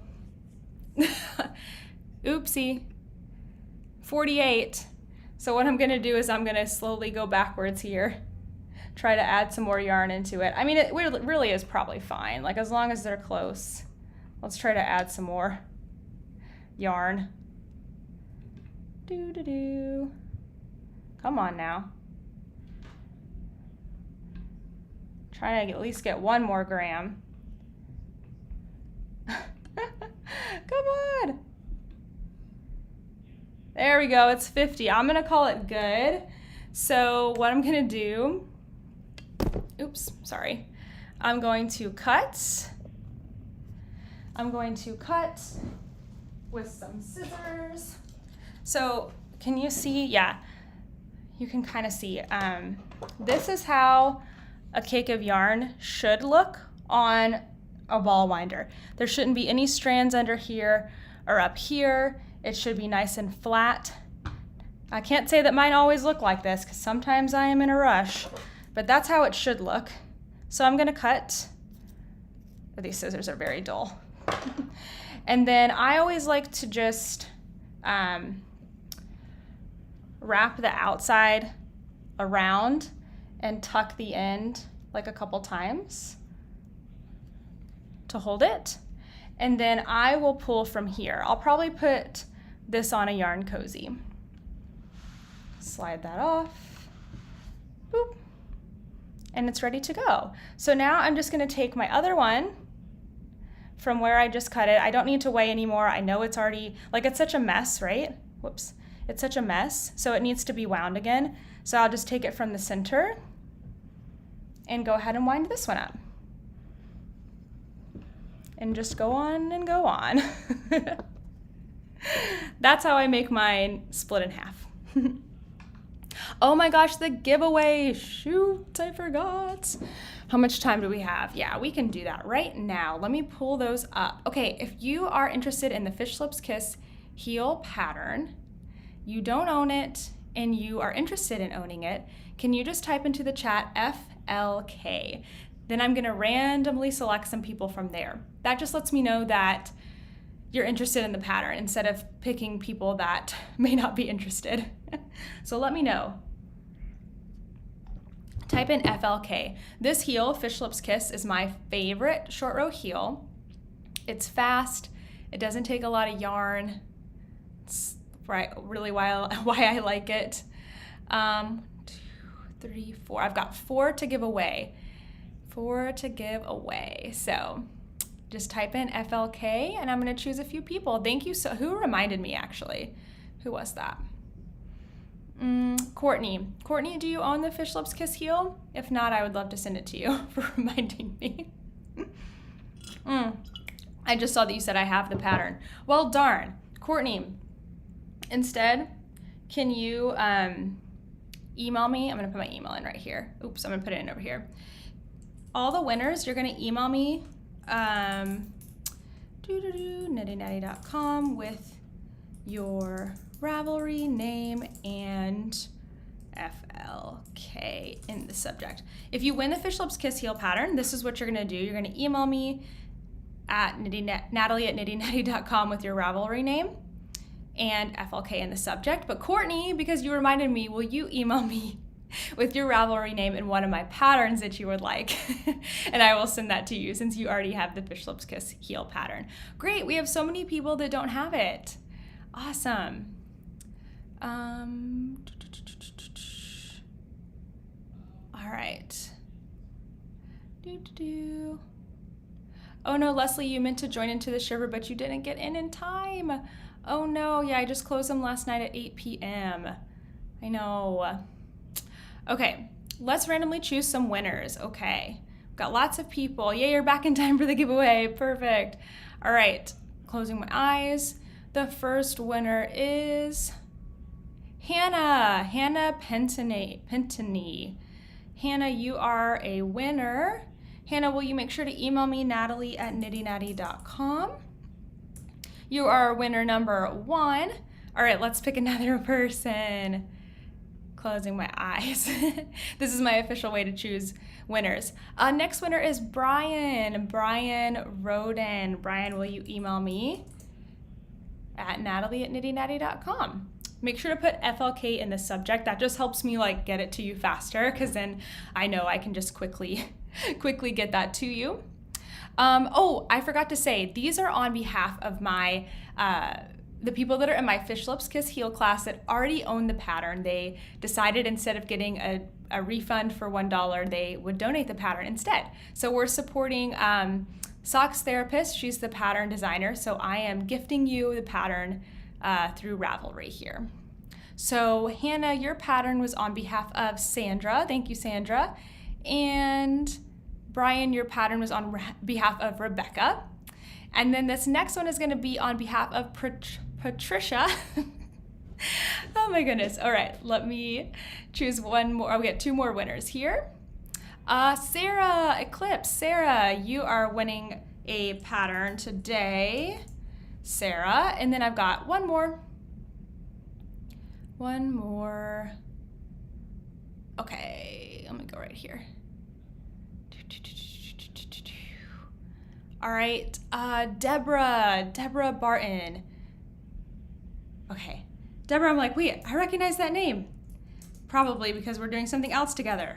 Oopsie. 48. So what I'm gonna do is I'm gonna slowly go backwards here. Try to add some more yarn into it. I mean, it really is probably fine, like as long as they're close. Let's try to add some more yarn. Do. Come on now. Try to at least get 1 more gram. Come on. we go, it's 50. I'm gonna call it good. So what I'm gonna do, oops, sorry. I'm going to cut. I'm going to cut with some scissors. So can you see? Yeah, you can kind of see. This is how a cake of yarn should look on a ball winder. There shouldn't be any strands under here or up here. It should be nice and flat. I can't say that mine always look like this because sometimes I am in a rush, but that's how it should look. So I'm gonna cut. Oh, these scissors are very dull. And then I always like to just wrap the outside around and tuck the end like a couple times to hold it. And then I will pull from here. I'll probably put this on a yarn cozy. Slide that off. Boop. And it's ready to go. So now I'm just gonna take my other one from where I just cut it. I don't need to weigh anymore. I know it's already, like it's such a mess, right? Whoops, it's such a mess. So it needs to be wound again. So I'll just take it from the center and go ahead and wind this one up. And just go on and go on. That's how I make mine split in half. Oh my gosh, the giveaway, shoot, I forgot. How much time do we have? Yeah, we can do that right now. Let me pull those up. Okay, if you are interested in the Fish Lips Kiss heel pattern, you don't own it, and you are interested in owning it, can you just type into the chat FLK? Then I'm gonna randomly select some people from there. That just lets me know that you're interested in the pattern instead of picking people that may not be interested. So let me know. Type in FLK. This heel, Fish Lips Kiss, is my favorite short row heel. It's fast, it doesn't take a lot of yarn. It's really why I like it. 1, 2, 3, 4. I've got 4 to give away. 4 to give away. So just type in FLK and I'm gonna choose a few people. Thank you. So who reminded me actually? Who was that? Courtney. Courtney, do you own the Fish Lips Kiss heel? If not, I would love to send it to you for reminding me. I just saw that you said I have the pattern. Well, darn. Courtney, instead, can you email me? I'm gonna put my email in right here. Oops, I'm gonna put it in over here. All the winners, you're gonna email me knittynatty.com with your Ravelry name and FLK in the subject. If you win the Fish Lips Kiss heel pattern, this is what you're gonna do. You're gonna email me at Natalie@knittynatty.com with your Ravelry name and FLK in the subject. But Courtney, because you reminded me, will you email me with your Ravelry name and one of my patterns that you would like? And I will send that to you since you already have the Fish Lips Kiss heel pattern. Great, we have so many people that don't have it. Awesome. All right. Oh no, Leslie, you meant to join into the shiver, but you didn't get in time. Oh no, yeah, I just closed them last night at 8 p.m. I know. Okay, let's randomly choose some winners. Okay, we've got lots of people. Yay, you're back in time for the giveaway. Perfect. All right, closing my eyes. The first winner is Hannah Pentany. Hannah, you are a winner. Hannah, will you make sure to email me, Natalie@knittynatty.com? You are winner number 1. All right, let's pick another person. Closing my eyes. This is my official way to choose winners. Next winner is Brian Roden. Brian, will you email me at Natalie@knittynatty.com? Make sure to put FLK in the subject. That just helps me like get it to you faster, because then I know I can just quickly get that to you. Oh, I forgot to say, these are on behalf of my the people that are in my Fish Lips Kiss heel class that already own the pattern. They decided instead of getting a refund for $1, they would donate the pattern instead. So we're supporting Socks Therapist. She's the pattern designer. So I am gifting you the pattern through Ravelry here. So Hannah, your pattern was on behalf of Sandra. Thank you, Sandra. And Brian, your pattern was on behalf of Rebecca. And then this next one is going to be on behalf of Patricia. Oh my goodness. All right, let me choose one more. Oh, we got two more winners here. Sarah Eclipse. Sarah, you are winning a pattern today. Sarah. And then I've got one more. Okay, let me go right here. All right, Deborah Barton. Okay, Deborah, I'm like, wait, I recognize that name. Probably because we're doing something else together.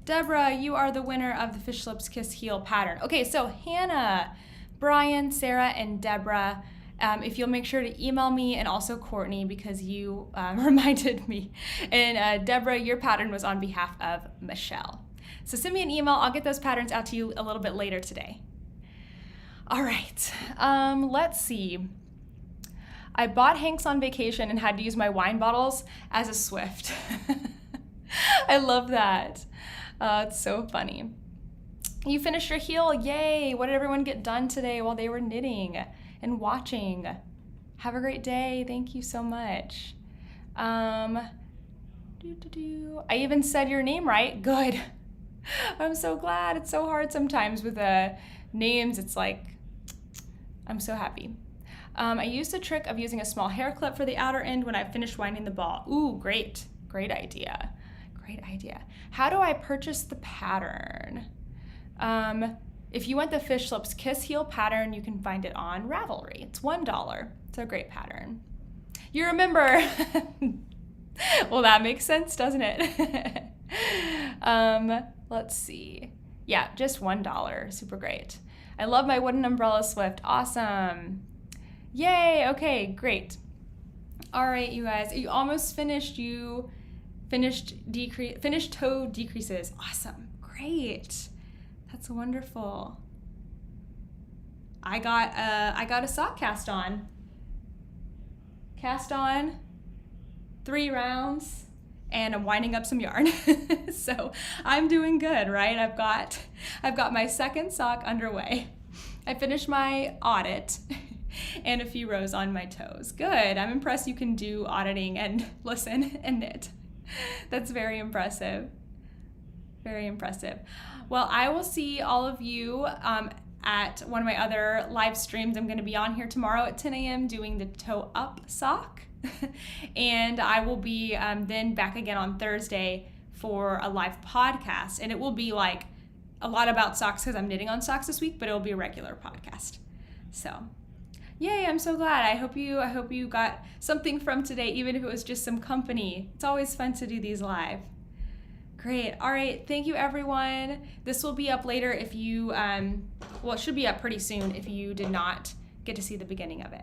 Deborah, you are the winner of the Fish Lips Kiss Heel pattern. Okay, so Hannah, Brian, Sarah, and Deborah, if you'll make sure to email me, and also Courtney because you reminded me. And Deborah, your pattern was on behalf of Michelle. So send me an email. I'll get those patterns out to you a little bit later today. All right, let's see. I bought Hanks on vacation and had to use my wine bottles as a Swift. I love that. It's so funny. You finished your heel, yay! What did everyone get done today while they were knitting and watching? Have a great day, thank you so much. I even said your name right, good. I'm so glad. It's so hard sometimes with names, it's like, I'm so happy. I used the trick of using a small hair clip for the outer end when I finished winding the ball. Ooh, great idea. Great idea. How do I purchase the pattern? If you want the Fish Lips Kiss Heel pattern, you can find it on Ravelry. It's $1. It's a great pattern. You remember? Well, that makes sense, doesn't it? Let's see. Yeah, just $1. Super great. I love my wooden umbrella Swift. Awesome. Yay. Okay, great. All right, you guys. You almost finished. You finished toe decreases. Awesome. Great. That's wonderful. I got a sock cast on. Cast on 3 rounds, and I'm winding up some yarn. So I'm doing good, right? I've got my second sock underway. I finished my audit and a few rows on my toes. Good. I'm impressed you can do auditing and listen and knit. That's very impressive. Very impressive. Well, I will see all of you at one of my other live streams. I'm going to be on here tomorrow at 10 a.m. doing the toe up sock. And I will be then back again on Thursday for a live podcast. And it will be like a lot about socks because I'm knitting on socks this week, but it will be a regular podcast. So yay, I'm so glad. I hope you got something from today, even if it was just some company. It's always fun to do these live. Great. All right. Thank you, everyone. This will be up later if you, well, it should be up pretty soon if you did not get to see the beginning of it.